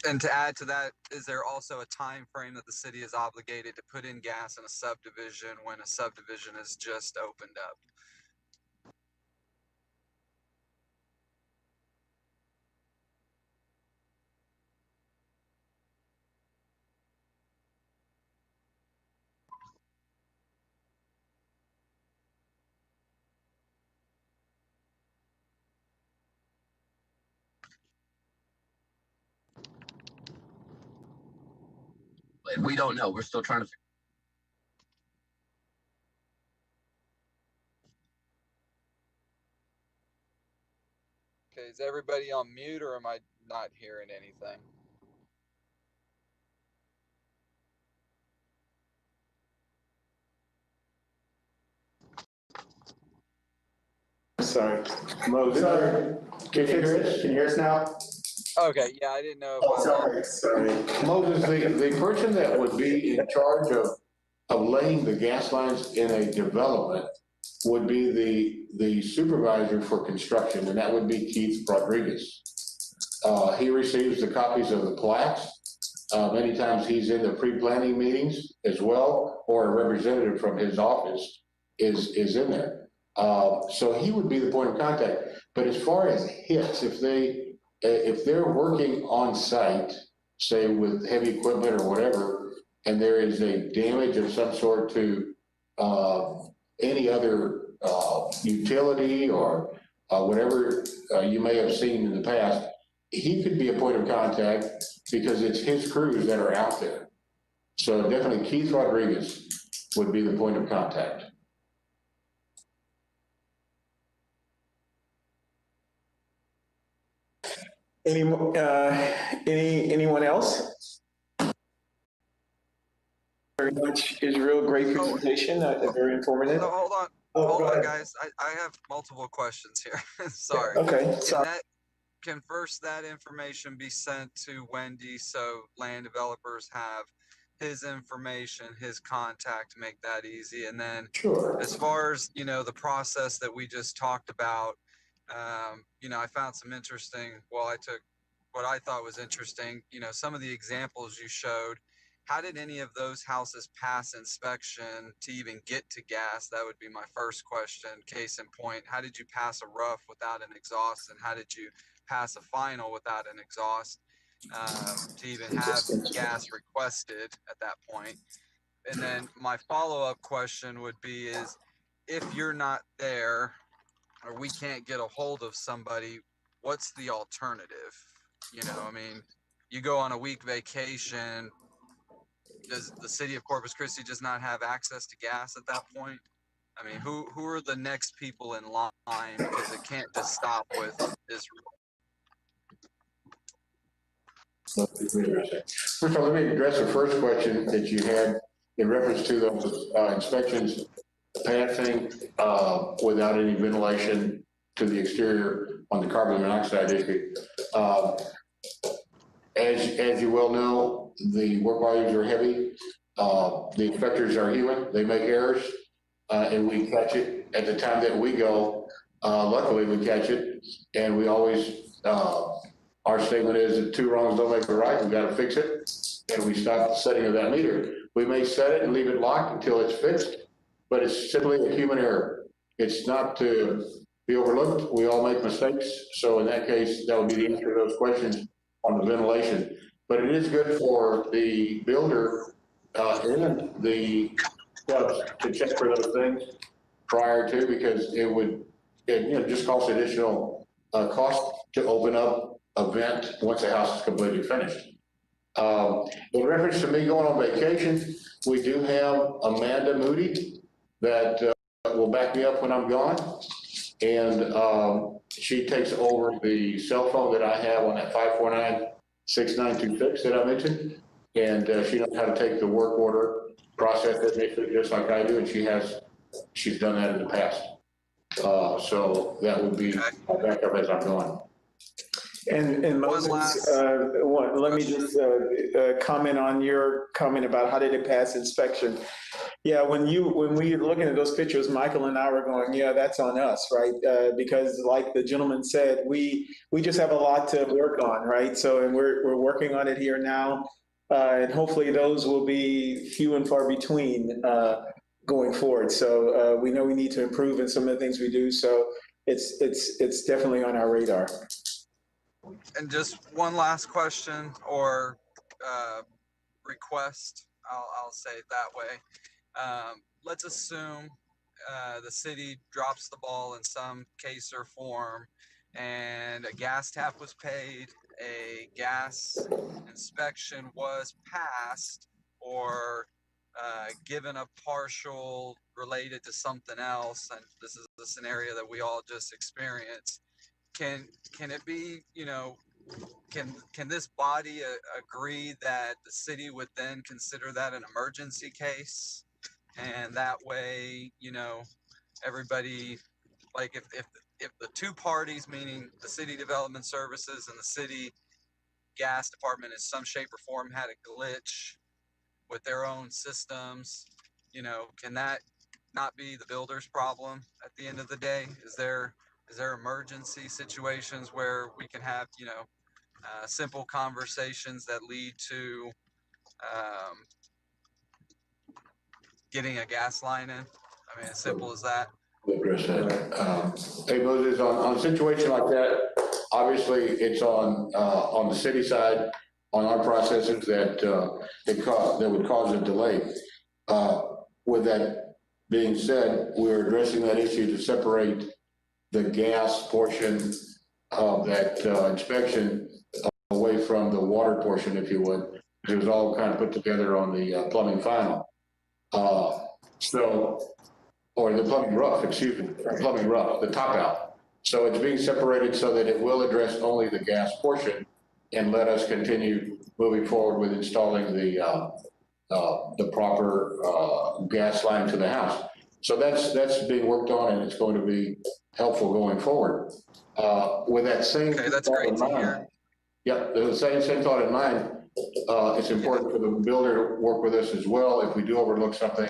And to add to that, is there also a time frame that the city is obligated to put in gas in a subdivision when a subdivision is just opened up? We don't know. We're still trying to. Okay, is everybody on mute, or am I not hearing anything? Sorry. Moses. Sorry. Can you hear us? Can you hear us now? Okay, yeah, I didn't know. Sorry. Moses, the person that would be in charge of laying the gas lines in a development would be the supervisor for construction, and that would be Keith Rodriguez. He receives the copies of the plats. Many times he's in the pre-planning meetings as well, or a representative from his office is in there. So he would be the point of contact. But as far as hits, if they're working on site, say with heavy equipment or whatever, and there is a damage of some sort to any other utility or whatever you may have seen in the past, he could be a point of contact because it's his crews that are out there. So definitely Keith Rodriguez would be the point of contact. Anyone else? Very much, Israel, great presentation, very informative. So hold on, Oh, hold go on, ahead. guys. I have multiple questions here. Sorry. Okay, sorry. Can first that information be sent to Wendy so land developers have his information, his contact, to make that easy? And then Sure. as far as, you know, the process that we just talked about, you know, I found some interesting, well, I took what I thought was interesting, you know, some of the examples you showed. How did any of those houses pass inspection to even get to gas? That would be my first question. Case in point, how did you pass a rough without an exhaust, and how did you pass a final without an exhaust to even have gas requested at that point? And then my follow-up question would be is, if you're not there or we can't get a hold of somebody, what's the alternative? You know, I mean, you go on a week vacation, does the city of Corpus Christi just not have access to gas at that point? I mean, who are the next people in line? Because it can't just stop with Israel. First of all, let me address the first question that you had in reference to those inspections passing without any ventilation to the exterior on the carbon monoxide issue. As you well know, the work volumes are heavy. The inspectors are human, they make errors, and we catch it at the time that we go. Luckily, we catch it, and we always, our statement is that two wrongs don't make a right, we gotta fix it, and we stop the setting of that meter. We may set it and leave it locked until it's fixed, but it's simply a human error. It's not to be overlooked, we all make mistakes, so in that case, that would be the answer to those questions on the ventilation. But it is good for the builder and the clubs to check for those things prior to, because it would, just cost additional cost to open up a vent once the house is completely finished. In reference to me going on vacation, we do have Amanda Moody that will back me up when I'm gone. And she takes over the cell phone that I have on that 549-6926 that I mentioned. And she knows how to take the work order, process it just like I do, and she's done that in the past. So that would be my backup as I'm going. And Moses, let me just comment on your comment about how did it pass inspection. Yeah, when we looking at those pictures, Michael and I were going, yeah, that's on us, right? Because like the gentleman said, we just have a lot to work on, right? So, and we're working on it here now, and hopefully those will be few and far between going forward. So we know we need to improve in some of the things we do. So it's definitely on our radar. And just one last question or request, I'll say it that way. Let's assume the city drops the ball in some case or form and a gas tap was paid, a gas inspection was passed, or given a partial related to something else, and this is the scenario that we all just experienced. Can it be, can this body agree that the city would then consider that an emergency case? And that way, everybody, like if the two parties, meaning the city development services and the city gas department in some shape or form had a glitch with their own systems, can that not be the builder's problem at the end of the day? Is there emergency situations where we can have, simple conversations that lead to getting a gas line in? I mean, as simple as that. Hey, Moses, on a situation like that, obviously it's on the city side on our processes that that would cause a delay. With that being said, we're addressing that issue to separate the gas portion of that inspection away from the water portion, if you would. It was all kind of put together on the plumbing final. Or the plumbing rough, excuse me, plumbing rough, the top out. So it's being separated so that it will address only the gas portion and let us continue moving forward with installing the proper gas line to the house. So that's being worked on, and it's going to be helpful going forward. With that same that's thought great in to mind, hear. yeah, the same thought in mind. It's important for the builder to work with us as well. If we do overlook something,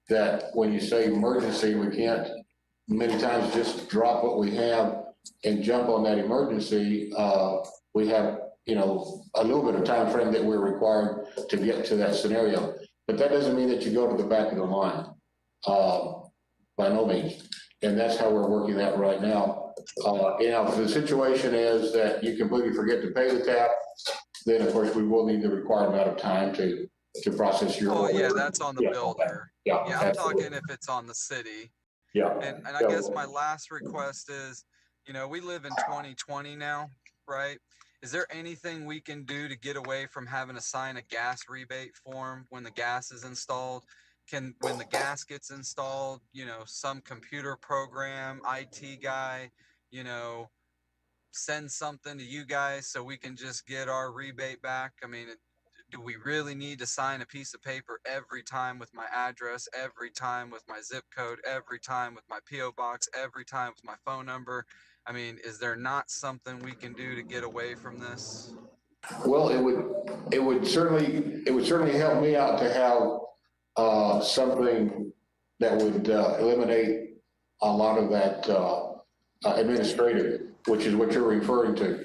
that when you say emergency, we can't many times just drop what we have and jump on that emergency. We have, you know, a little bit of time frame that we're required to get to that scenario. But that doesn't mean that you go to the back of the line, by no means. And that's how we're working that right now. You know, if the situation is that you completely forget to pay the tap, then of course we will need the required amount of time to process your order. Yeah, that's on the builder. Yeah, I'm absolutely. talking if it's on the city. Yeah. And I guess my last request is, you know, we live in 2020 now, right? Is there anything we can do to get away from having to sign a gas rebate form when the gas is installed? When the gas gets installed, you know, some computer program, IT guy, you know, send something to you guys so we can just get our rebate back? I mean, do we really need to sign a piece of paper every time with my address, every time with my zip code, every time with my PO box, every time with my phone number? I mean, is there not something we can do to get away from this? Well, it would certainly help me out to have something that would eliminate a lot of that administrative, which is what you're referring to.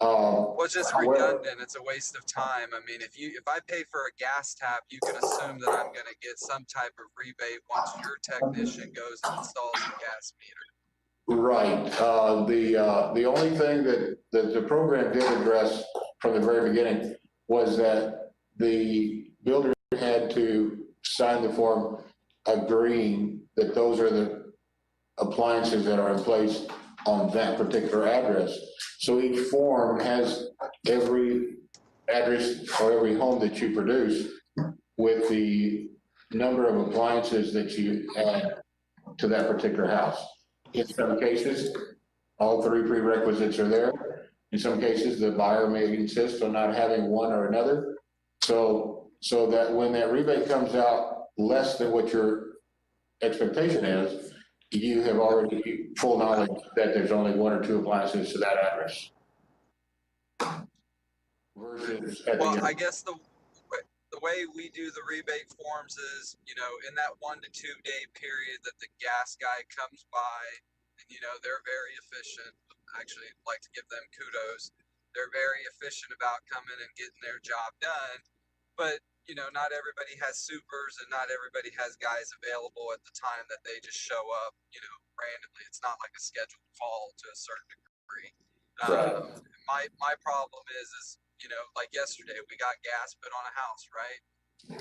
Well, it's just redundant. It's a waste of time. I mean, if I pay for a gas tap, you can assume that I'm going to get some type of rebate once your technician goes and installs the gas meter. Right. The only thing that the program did address from the very beginning was that the builder had to sign the form agreeing that those are the appliances that are in place on that particular address. So each form has every address or every home that you produce with the number of appliances that you add to that particular house. In some cases, all three prerequisites are there. In some cases, the buyer may insist on not having one or another. So that when that rebate comes out less than what your expectation is, you have already full knowledge that there's only one or two appliances to that address. Versus I guess the way we do the rebate forms is, you know, in that 1 to 2 day period that the gas guy comes by, and, you know, they're very efficient. Actually, I'd like to give them kudos. They're very efficient about coming and getting their job done. But, you know, not everybody has supers and not everybody has guys available at the time that they just show up, you know, randomly. It's not like a scheduled call to a certain degree. My problem is, you know, like yesterday, we got gas put on a house, right?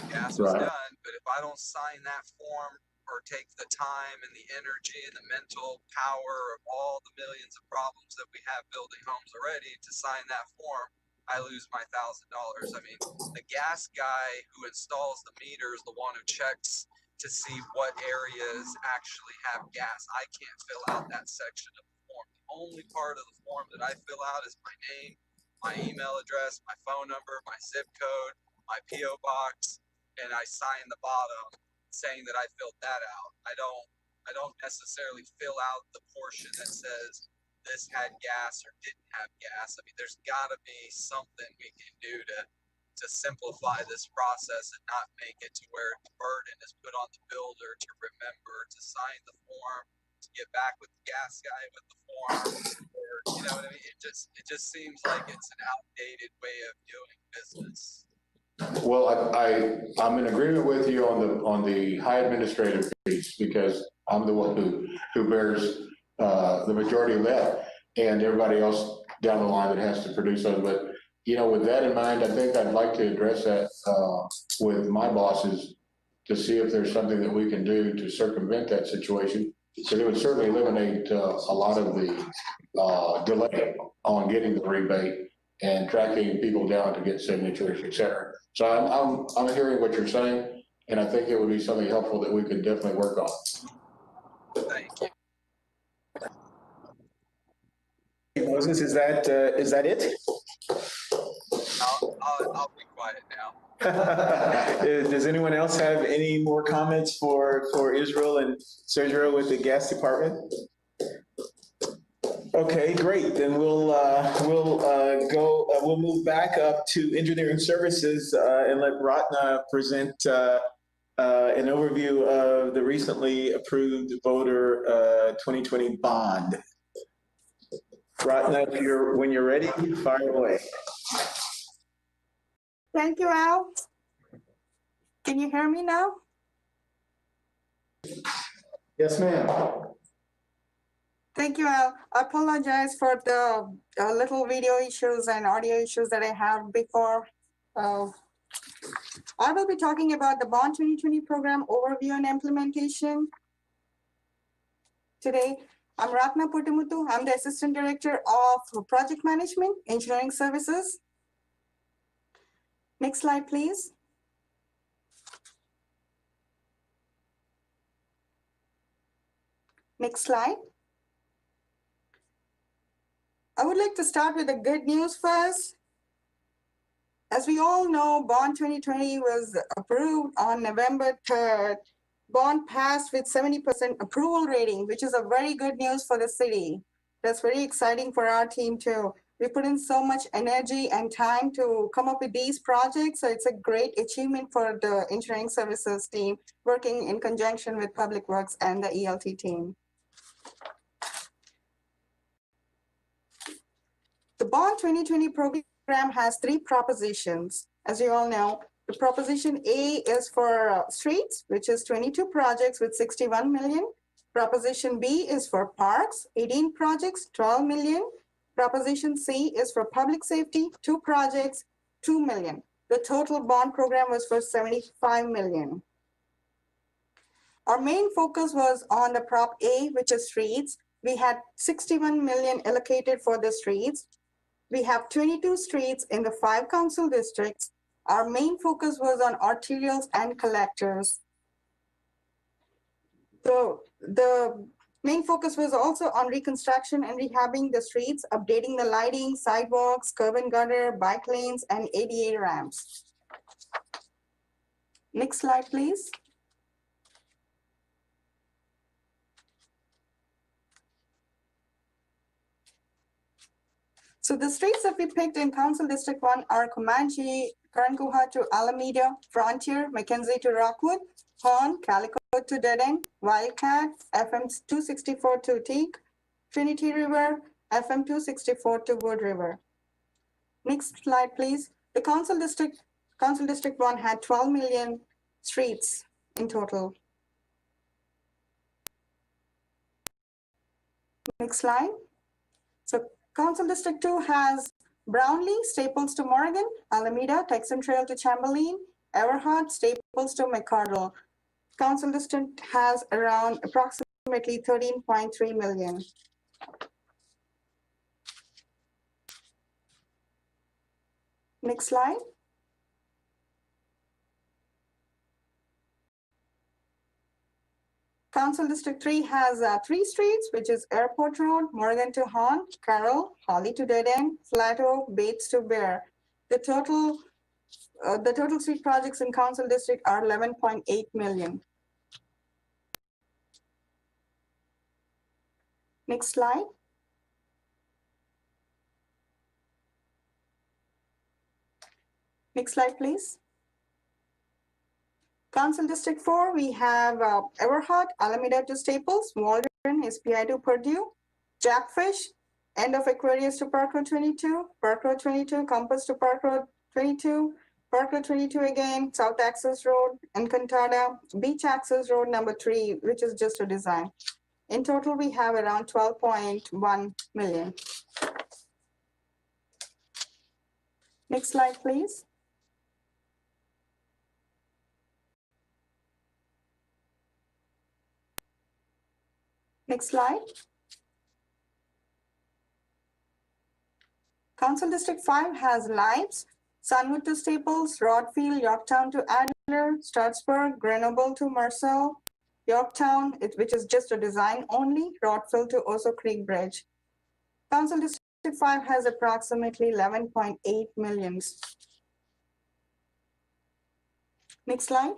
Gas was done, but if I don't sign that form or take the time and the energy and the mental power of all the millions of problems that we have building homes already to sign that form, I lose my $1,000. I mean, the gas guy who installs the meter is the one who checks to see what areas actually have gas. I can't fill out that section of the form. The only part of the form that I fill out is my name, my email address, my phone number, my zip code, my PO box, and I sign the bottom saying that I filled that out. I don't necessarily fill out the portion that says this had gas or didn't have gas. I mean, there's got to be something we can do to simplify this process and not make it to where the burden is put on the builder to remember to sign the form, to get back with the gas guy with the form, or, you know what I mean? It just seems like it's an outdated way of doing business. Well, I'm in agreement with you on the high administrative piece, because I'm the one who bears the majority of that, and everybody else down the line that has to produce those. with that in mind, I think I'd like to address that with my bosses to see if there's something that we can do to circumvent that situation. So it would certainly eliminate a lot of the delay on getting the rebate and tracking people down to get signatures, et cetera. So I'm hearing what you're saying, and I think it would be something helpful that we could definitely work on. Thank you. Moses, is that it? I'll be quiet now. Does anyone else have any more comments for Israel and Sergio with the gas department? Okay, great. Then we'll move back up to engineering services and let Ratna present an overview of the recently approved voter 2020 bond. Ratna, when you're ready, fire away. Thank you, Al. Can you hear me now? Yes, ma'am. Thank you, Al. I apologize for the little video issues and audio issues that I had before. I will be talking about the Bond 2020 program overview and implementation. Today, I'm Ratna Puttamuthu. I'm the Assistant Director of Project Management, Engineering Services. Next slide, please. Next slide. I would like to start with the good news first. As we all know, Bond 2020 was approved on November 3rd. Bond passed with 70% approval rating, which is a very good news for the city. That's very exciting for our team too. We put in so much energy and time to come up with these projects, so it's a great achievement for the engineering services team working in conjunction with Public Works and the ELT team. The Bond 2020 program has 3 propositions. As you all know, the proposition A is for streets, which is 22 projects with 61 million. Proposition B is for parks, 18 projects, 12 million. Proposition C is for public safety, 2 projects, 2 million. The total bond program was for 75 million. Our main focus was on the Prop A, which is streets. We had 61 million allocated for the streets. We have 22 streets in the 5 council districts. Our main focus was on arterials and collectors. So the main focus was also on reconstruction and rehabbing the streets, updating the lighting, sidewalks, curb and gutter, bike lanes, and ADA ramps. Next slide, please. So the streets that we picked in Council District 1 are Comanche, Karanguha to Alameda, Frontier, Mackenzie to Rockwood, Horn, Calico to Dead End, Wildcat, FM 264 to Teak, Trinity River, FM 264 to Wood River. Next slide, please. The Council District 1 had 12 million streets in total. Next slide. So Council District 2 has Brownlee, Staples to Morgan, Alameda, Texan Trail to Chamberlain, Everhart, Staples to McCardle. Council District has around approximately 13.3 million. Next slide. Council District 3 has 3 streets, which is Airport Road, Morgan to Horn, Carroll, Holly to Dead End, Flato, Bates to Bear. The total street projects in Council District are 11.8 million. Next slide. Next slide, please. Council District 4, we have Everhart, Alameda to Staples, Waldron, SPI to Purdue, Jackfish, end of Aquarius to Park Road 22, Park Road 22, Compass to Park Road 22, Park Road 22 again, South Access Road, Encantada, Beach Access Road number 3, which is just a design. In total, we have around 12.1 million. Next slide, please. Next slide. Council District 5 has Limes, Sunwood to Staples, Rodfield, Yorktown to Adler, Stroudsburg, Grenoble to Marcel, Yorktown, which is just a design only, Rodfield to Oso Creek Bridge. Council District 5 has approximately 11.8 million. Next slide.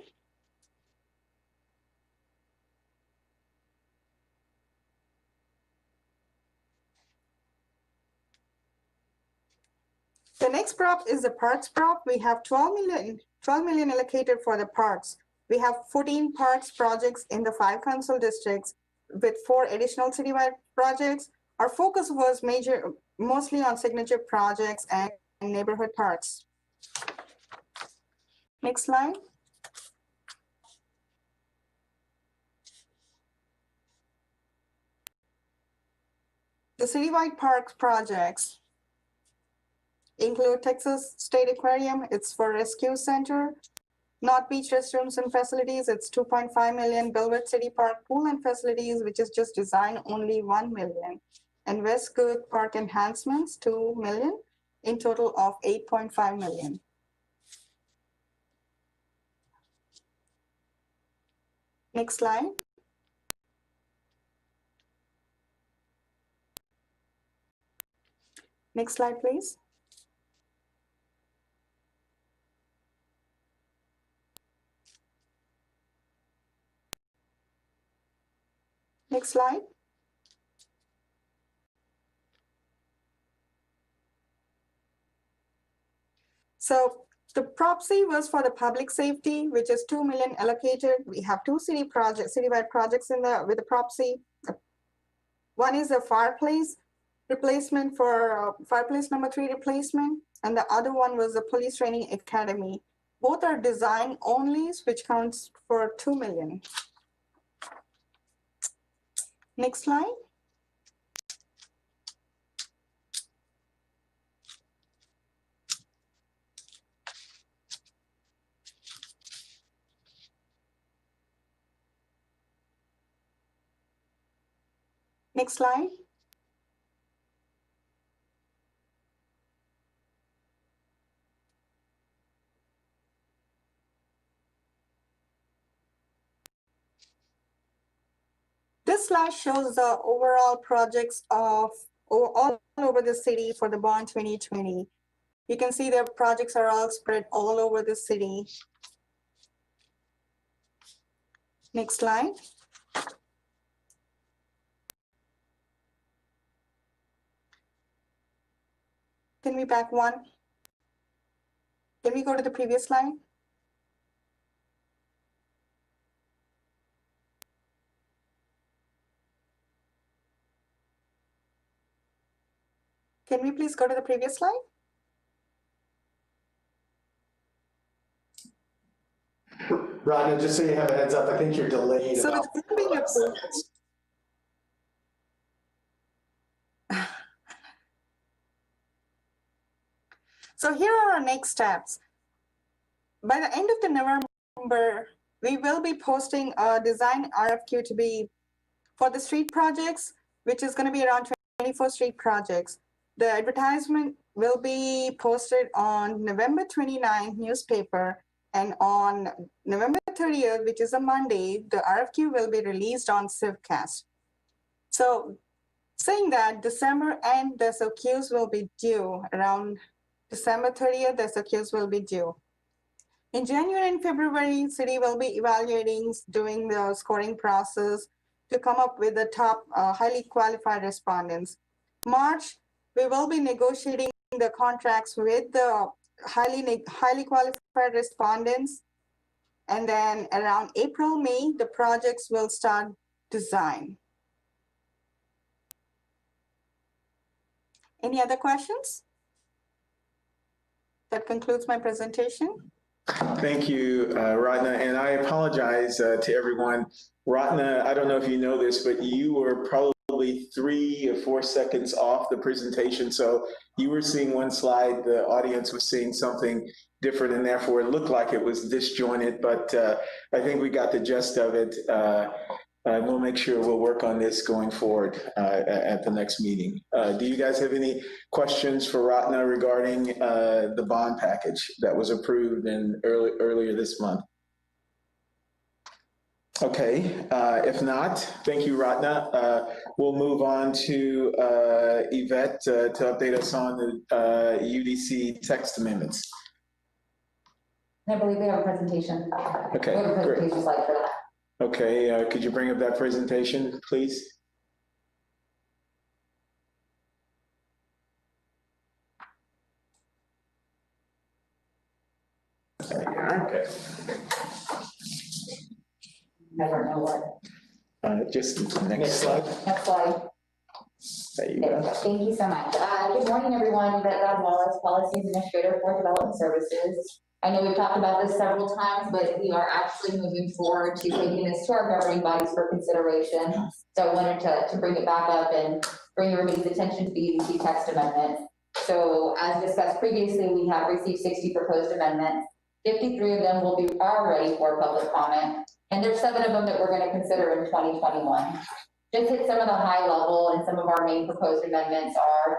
The next prop is the parks prop. We have 12 million allocated for the parks. We have 14 parks projects in the 5 council districts with 4 additional citywide projects. Our focus was mostly on signature projects and neighborhood parks. Next slide. The citywide parks projects include Texas State Aquarium, it's for Rescue Center. North Beach Restrooms and Facilities, it's 2.5 million. Bellwood City Park Pool and Facilities, which is just design only 1 million. And Westwood Park Enhancements, 2 million, in total of 8.5 million. Next slide. Next slide, please. Next slide. So the Prop C was for the public safety, which is 2 million allocated. We have 2 citywide projects with the Prop C. One is a fireplace replacement for fireplace number 3 replacement, and the other one was the police training academy. Both are design only, which counts for 2 million. Next slide. Next slide. This slide shows the overall projects of all over the city for the bond 2020. You can see the projects are all spread all over the city. Next slide. Can we back one? Can we go to the previous slide? Can we please go to the previous slide? Rodna, just so you have a heads up, I think you're delayed So about it's being 5 seconds. So here are our next steps. By the end of the November, we will be posting a design RFQ to be for the street projects, which is going to be around 24 street projects. The advertisement will be posted on November 29th newspaper, and on November 30th, which is a Monday, the RFQ will be released on Civcast. So saying that December and the SOQs will be due around December 30th, the SOQs will be due. In January and February, city will be evaluating, doing the scoring process to come up with the top highly qualified respondents. March, we will be negotiating the contracts with the highly qualified respondents. And then around April, May, the projects will start design. Any other questions? That concludes my presentation. Thank you, Ratna, and I apologize to everyone. Ratna, I don't know if you know this, but you were probably probably 3 or 4 seconds off the presentation. So you were seeing one slide, the audience was seeing something different, and therefore it looked like it was disjointed, but I think we got the gist of it. We'll make sure we'll work on this going forward at the next meeting. Do you guys have any questions for Ratna regarding the bond package that was approved earlier this month? Okay, if not, thank you, Ratna. We'll move on to Yvette to update us on the UDC text amendments. I believe we have a presentation. Okay, We have a great. presentation slide for that. Okay, could you bring up that presentation, please? Okay. Never know what. Just the next slide. Next slide. There you There we go. go. Thank you so much. Good morning, everyone. Yvette Wallace, Policy Administrator for Development Services. I know we've talked about this several times, but we are actually moving forward to taking this to our governing bodies for consideration. So I wanted to bring it back up and bring everybody's attention to the UDC text amendment. So as discussed previously, we have received 60 proposed amendments. 53 of them are ready for public comment, and there's 7 of them that we're going to consider in 2021. Just hit some of the high level, and some of our main proposed amendments are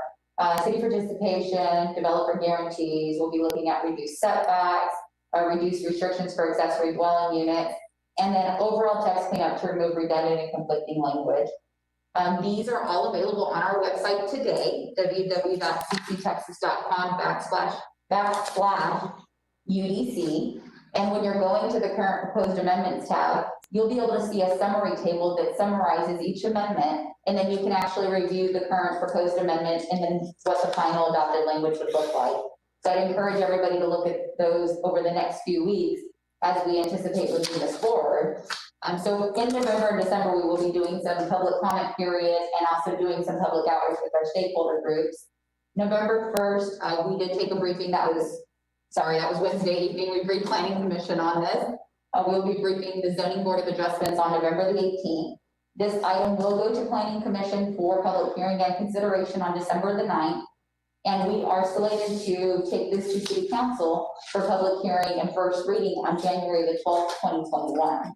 city participation, developer guarantees. We'll be looking at reduced setbacks, reduced restrictions for accessory dwelling units, and then overall text cleanup to remove redundant and conflicting language. These are all available on our website today, www.cctexas.com/UDC. And when you're going to the current proposed amendments tab, you'll be able to see a summary table that summarizes each amendment, and then you can actually review the current proposed amendment and then what the final adopted language would look like. So I'd encourage everybody to look at those over the next few weeks as we anticipate moving this forward. So in November and December, we will be doing some public comment periods and also doing some public outreach with our stakeholder groups. November 1st, we did take a briefing. That was Wednesday evening. We briefed Planning Commission on this. We'll be briefing the Zoning Board of Adjustments on November the 18th. This item will go to Planning Commission for public hearing and consideration on December the 9th. And we are slated to take this to City Council for public hearing and first reading on January the 12th, 2021.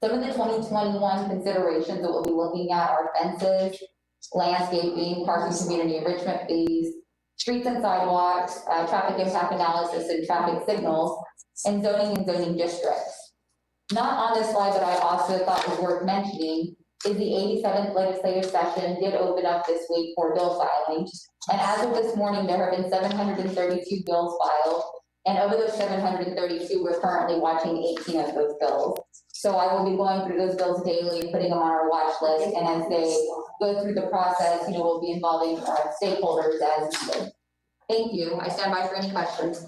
Some of the 2021 considerations that we'll be looking at are fences, landscaping, parking community enrichment fees, streets and sidewalks, traffic impact analysis and traffic signals, and zoning districts. Not on this slide, but I also thought was worth mentioning is the 87th legislative session did open up this week for bill filing. And as of this morning, there have been 732 bills filed. And of those 732, we're currently watching 18 of those bills. So I will be going through those bills daily and putting them on our watch list. And as they go through the process, we'll be involving stakeholders as needed. Thank you. I stand by for any questions.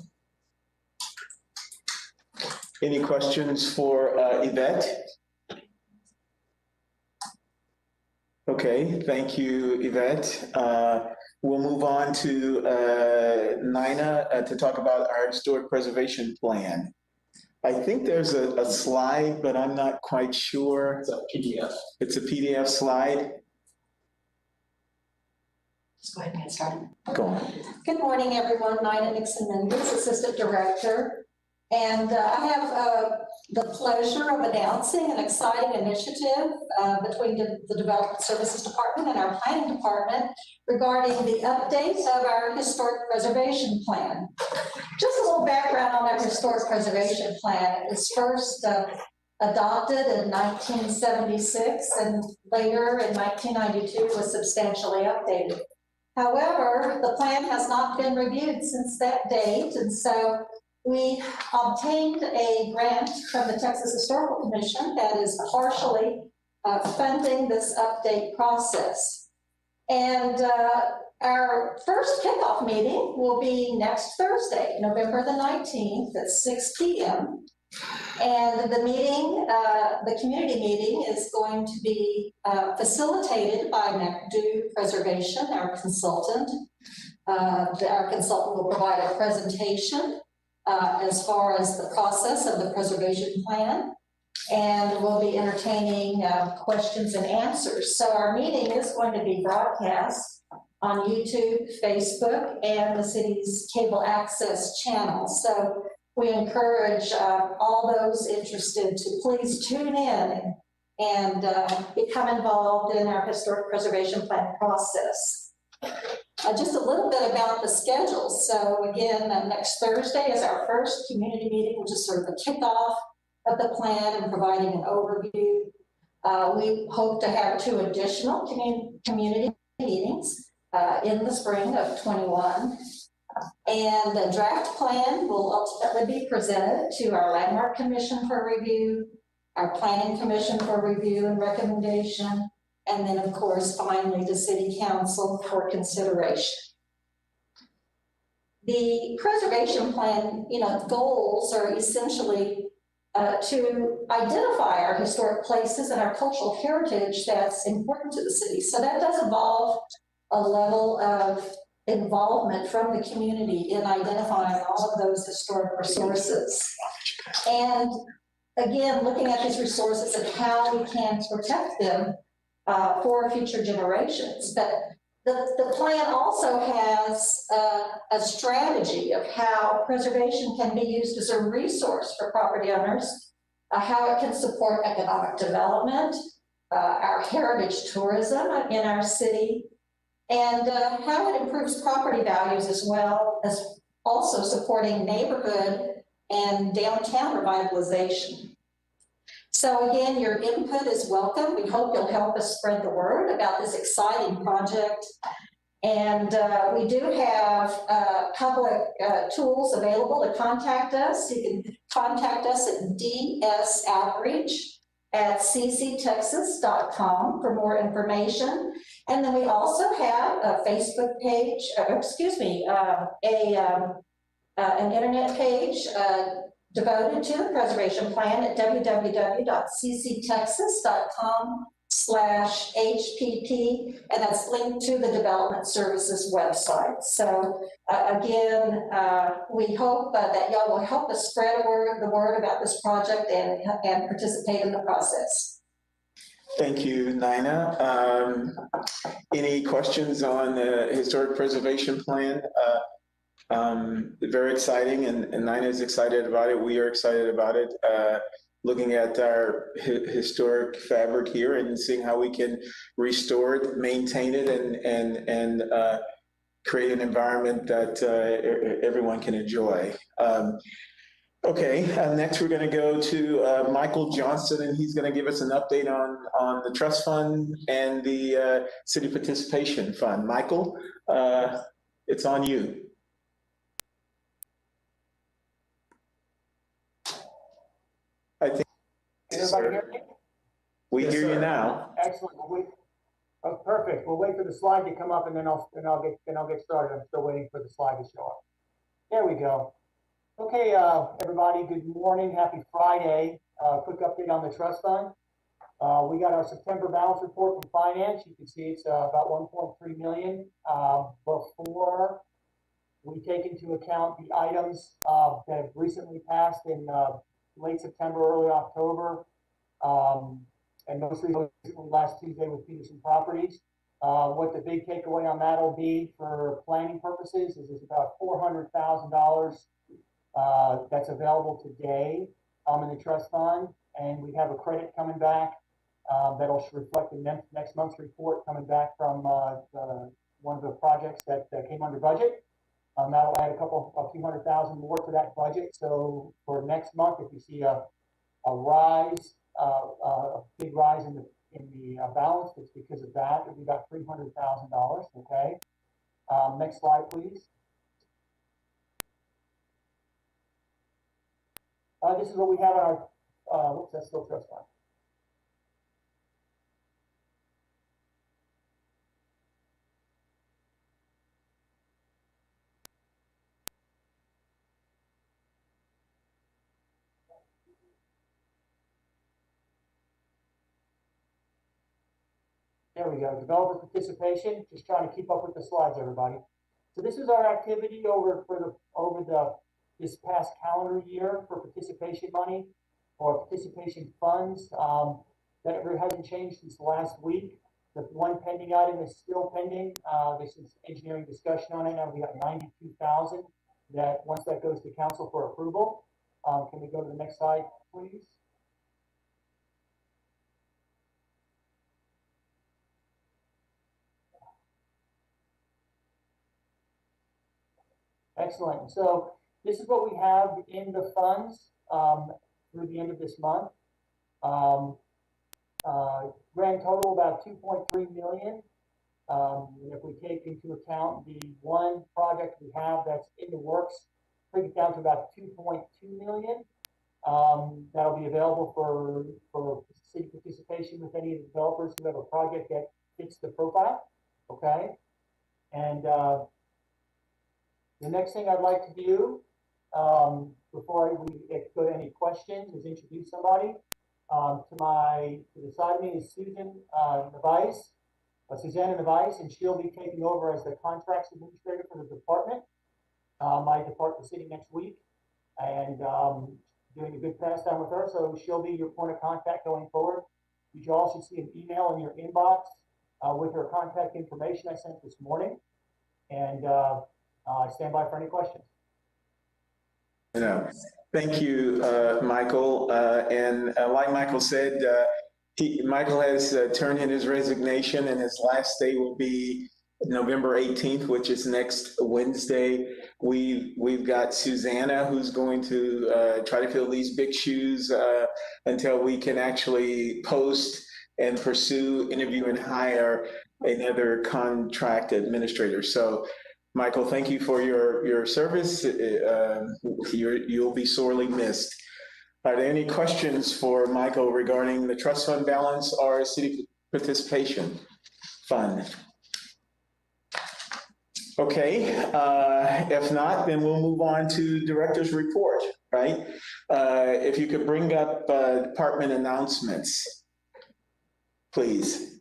Any questions for Yvette? Okay, thank you, Yvette. We'll move on to Nina to talk about our historic preservation plan. I think there's a slide, but I'm not quite sure. It's a PDF. It's a PDF slide. Just go ahead and get started. Go on. Good morning, everyone. Nina Nixon-Mendez, Assistant Director. And I have the pleasure of announcing an exciting initiative between the Development Services Department and our Planning Department regarding the update of our Historic Preservation Plan. Just a little background on our Historic Preservation Plan. It was first adopted in 1976 and later in 1992 was substantially updated. However, the plan has not been reviewed since that date, and so we obtained a grant from the Texas Historical Commission that is partially funding this update process. And our first kickoff meeting will be next Thursday, November the 19th at 6 p.m. And the meeting, the community meeting is going to be facilitated by MacDo Preservation, our consultant. Our consultant will provide a presentation as far as the process of the preservation plan. and we'll be entertaining questions and answers. So our meeting is going to be broadcast on YouTube, Facebook, and the city's cable access channel. So we encourage all those interested to please tune in and become involved in our historic preservation plan process. Just a little bit about the schedule. So again, next Thursday is our first community meeting, which is sort of the kickoff of the plan and providing an overview. We hope to have 2 additional community meetings in the spring of 21. And the draft plan will ultimately be presented to our Landmark Commission for review, our Planning Commission for review and recommendation, and then of course, finally to City Council for consideration. The preservation plan, goals are essentially to identify our historic places and our cultural heritage that's important to the city. So that does involve a level of involvement from the community in identifying all of those historic resources. And again, looking at these resources and how we can protect them for future generations. But the plan also has a strategy of how preservation can be used as a resource for property owners, how it can support economic development, our heritage tourism in our city, and how it improves property values as well as also supporting neighborhood and downtown revitalization. So again, your input is welcome. We hope you'll help us spread the word about this exciting project. And we do have public tools available to contact us. You can contact us at dsoutreach@cctexas.com for more information. And then we also have a Facebook page, an internet page devoted to the preservation plan at www.cctexas.com/HPP, and that's linked to the Development Services website. So again, we hope that y'all will help us spread the word about this project and participate in the process. Thank you, Nina. Any questions on the historic preservation plan? Very exciting, and Nina is excited about it. We are excited about it. Looking at our historic fabric here and seeing how we can restore it, maintain it, and create an environment that everyone can enjoy. Okay, next we're going to go to Michael Johnson, and he's going to give us an update on the trust fund and the city participation fund. Michael, it's on you. I think. Can everybody hear me? We hear you now. Excellent. Oh, perfect. We'll wait for the slide to come up, and then I'll get started. I'm still waiting for the slide to show up. There we go. Okay, everybody. Good morning. Happy Friday. Quick update on the trust fund. We got our September balance report from finance. You can see it's about 1.3 million before we take into account the items that have recently passed in late September, early October, and most recently last Tuesday with Peterson Properties. What the big takeaway on that will be for planning purposes is there's about $400,000 that's available today in the trust fund, and we have a credit coming back that'll reflect the next month's report coming back from one of the projects that came under budget. That'll add a few $100,000 more to that budget. So for next month, if you see a rise, a big rise in the balance, it's because of that. It'll be about $300,000. Okay. Next slide, please. This is what we have on our. Whoops, that's still trust fund. There we go. Developer participation. Just trying to keep up with the slides, everybody. So this is our activity over this past calendar year for participation money. for participation funds. That hasn't changed since last week. The one pending item is still pending. This is engineering discussion on it. Now we got 92,000 that once that goes to council for approval. Can we go to the next slide, please? Excellent. So this is what we have in the funds through the end of this month. Grand total about 2.3 million. If we take into account the one project we have that's in the works, bring it down to about 2.2 million. That'll be available for city participation with any of the developers who have a project that fits the profile. Okay. And the next thing I'd like to do before we go to any questions is introduce somebody. To the side of me is Susanna Nevice, and she'll be taking over as the contracts administrator for the department. My department sitting next week, and doing a good pastime with her, so she'll be your point of contact going forward. You all should see an email in your inbox with her contact information I sent this morning, and I stand by for any questions. Yeah. Thank you, Michael. And like Michael said, Michael has turned in his resignation, and his last day will be November 18th, which is next Wednesday. We've got Susanna, who's going to try to fill these big shoes until we can actually post and pursue, interview, and hire another contract administrator. So Michael, thank you for your service. You'll be sorely missed. Are there any questions for Michael regarding the trust fund balance or city participation fund? Okay, if not, then we'll move on to director's report, right? If you could bring up department announcements, please.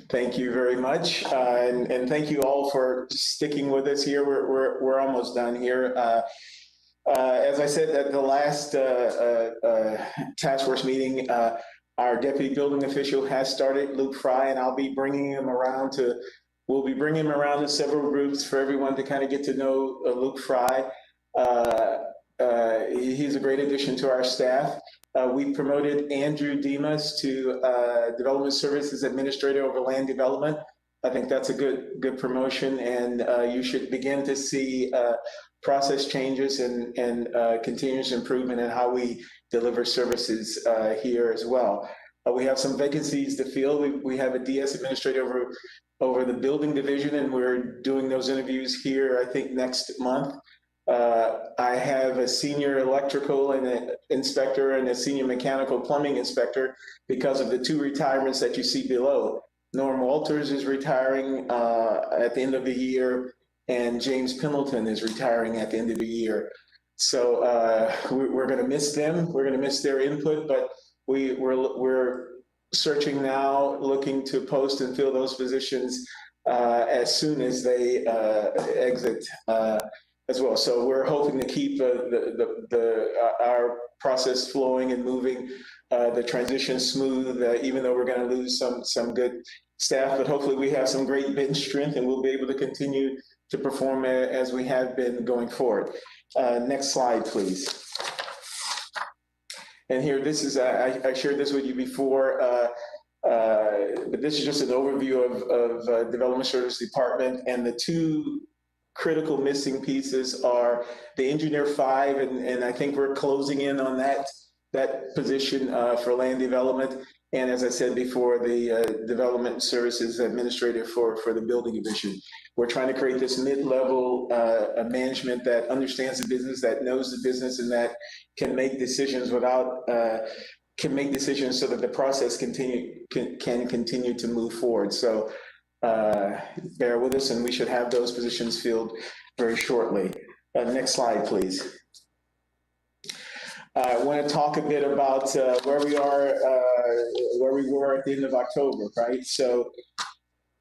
Thank you very much, and thank you all for sticking with us here. We're almost done here. As I said at the last task force meeting, our deputy building official has started, Luke Fry, and I'll be bringing him around we'll be bringing him around to several groups for everyone to kind of get to know Luke Fry. He's a great addition to our staff. We promoted Andrew Demas to Development Services Administrator over Land Development. I think that's a good promotion, and you should begin to see process changes and continuous improvement in how we deliver services here as well. We have some vacancies to fill. We have a DS administrator over the building division, and we're doing those interviews here, I think, next month. I have a senior electrical and an inspector and a senior mechanical plumbing inspector because of the two retirements that you see below. Norm Walters is retiring at the end of the year, and James Pendleton is retiring at the end of the year. So we're going to miss them. We're going to miss their input, but we're searching now, looking to post and fill those positions as soon as they exit as well. So we're hoping to keep our process flowing and moving, the transition smooth, even though we're going to lose some good staff, but hopefully we have some great bench strength and we'll be able to continue to perform as we have been going forward. Next slide, please. And here, this is, I shared this with you before, but this is just an overview of Development Service Department, and the two critical missing pieces are the Engineer 5, and I think we're closing in on that position for land development. And as I said before, the Development Services Administrator for the building division. We're trying to create this mid-level management that understands the business, that knows the business, and that can make decisions so that the process can continue to move forward. So bear with us, and we should have those positions filled very shortly. Next slide, please. I want to talk a bit about where we were at the end of October, right? So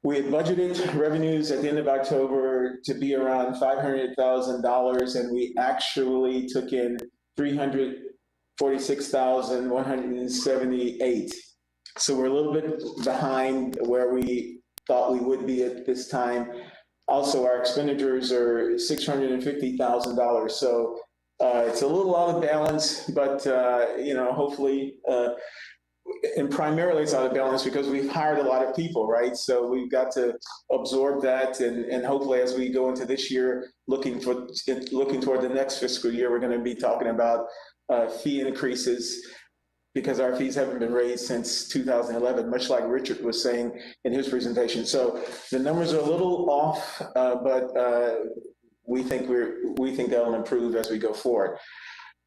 We had budgeted revenues at the end of October to be around $500,000, and we actually took in $346,178. So we're a little bit behind where we thought we would be at this time. Also, our expenditures are $650,000. So it's a little out of balance, but hopefully, and primarily it's out of balance because we've hired a lot of people, right? So we've got to absorb that, and hopefully as we go into this year, looking toward the next fiscal year, we're going to be talking about fee increases because our fees haven't been raised since 2011, much like Richard was saying in his presentation. So the numbers are a little off, but we think that'll improve as we go forward.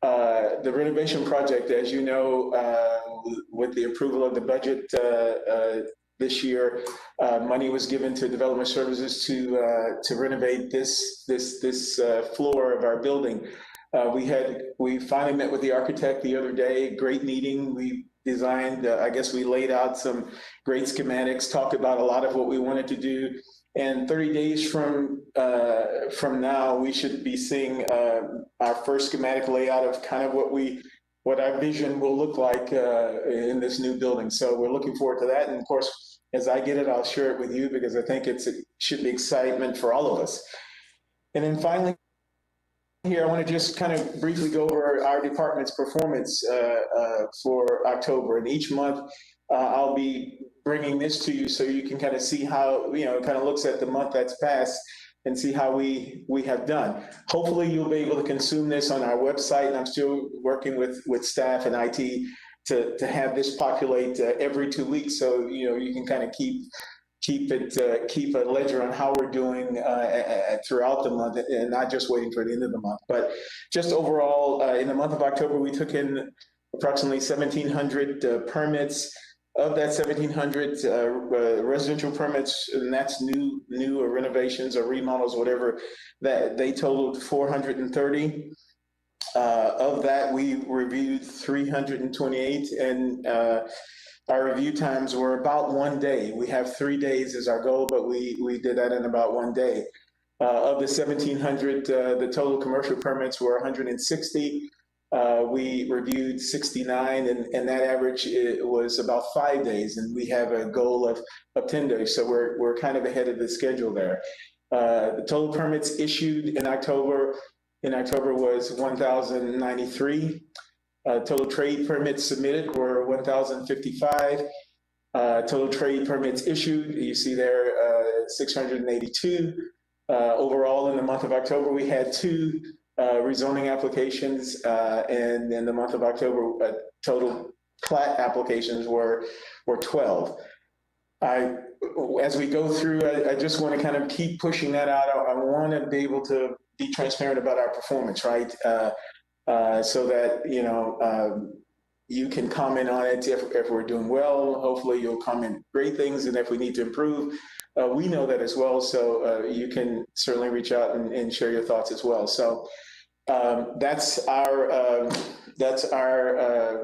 The renovation project, as you know, with the approval of the budget this year, money was given to Development Services to renovate this floor of our building. We finally met with the architect the other day. Great meeting. We designed, I guess we laid out some great schematics, talked about a lot of what we wanted to do. And 30 days from now, we should be seeing our first schematic layout of kind of what our vision will look like in this new building. So we're looking forward to that. And of course, as I get it, I'll share it with you because I think it should be excitement for all of us. And then finally, here, I want to just kind of briefly go over our department's performance for October. And each month, I'll be bringing this to you so you can kind of see how, it kind of looks at the month that's passed and see how we have done. Hopefully, you'll be able to consume this on our website. And I'm still working with staff and IT to have this populate every 2 weeks. So, you can kind of keep a ledger on how we're doing throughout the month and not just waiting for the end of the month. But just overall, in the month of October, we took in approximately 1,700 permits. Of that 1,700 residential permits, and that's new or renovations or remodels, whatever, that they totaled 430. Of that, we reviewed 328, and our review times were about 1 day. We have 3 days as our goal, but we did that in about 1 day. Of the 1,700, the total commercial permits were 160. We reviewed 69, and that average was about 5 days, and we have a goal of 10 days. So we're kind of ahead of the schedule there. The total permits issued in October was 1,093. Total trade permits submitted were 1,055. Total trade permits issued, you see there, 682. Overall, in the month of October, we had 2 rezoning applications, and in the month of October, total plat applications were 12. As we go through, I just want to kind of keep pushing that out. I want to be able to be transparent about our performance, right? So that, you can comment on it if we're doing well. Hopefully you'll comment great things, and if we need to improve, we know that as well. So you can certainly reach out and share your thoughts as well. So that's our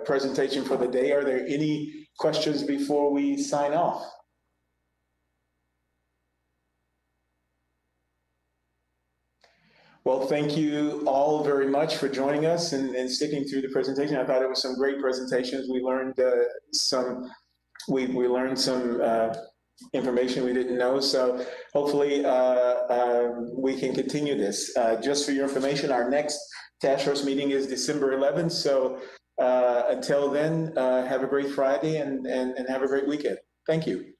presentation for the day. Are there any questions before we sign off? Well, thank you all very much for joining us and sticking through the presentation. I thought it was some great presentations. We learned we learned some information we didn't know. So hopefully we can continue this. Just for your information, our next Taskforce meeting is December 11th. So until then, have a great Friday and have a great weekend. Thank you.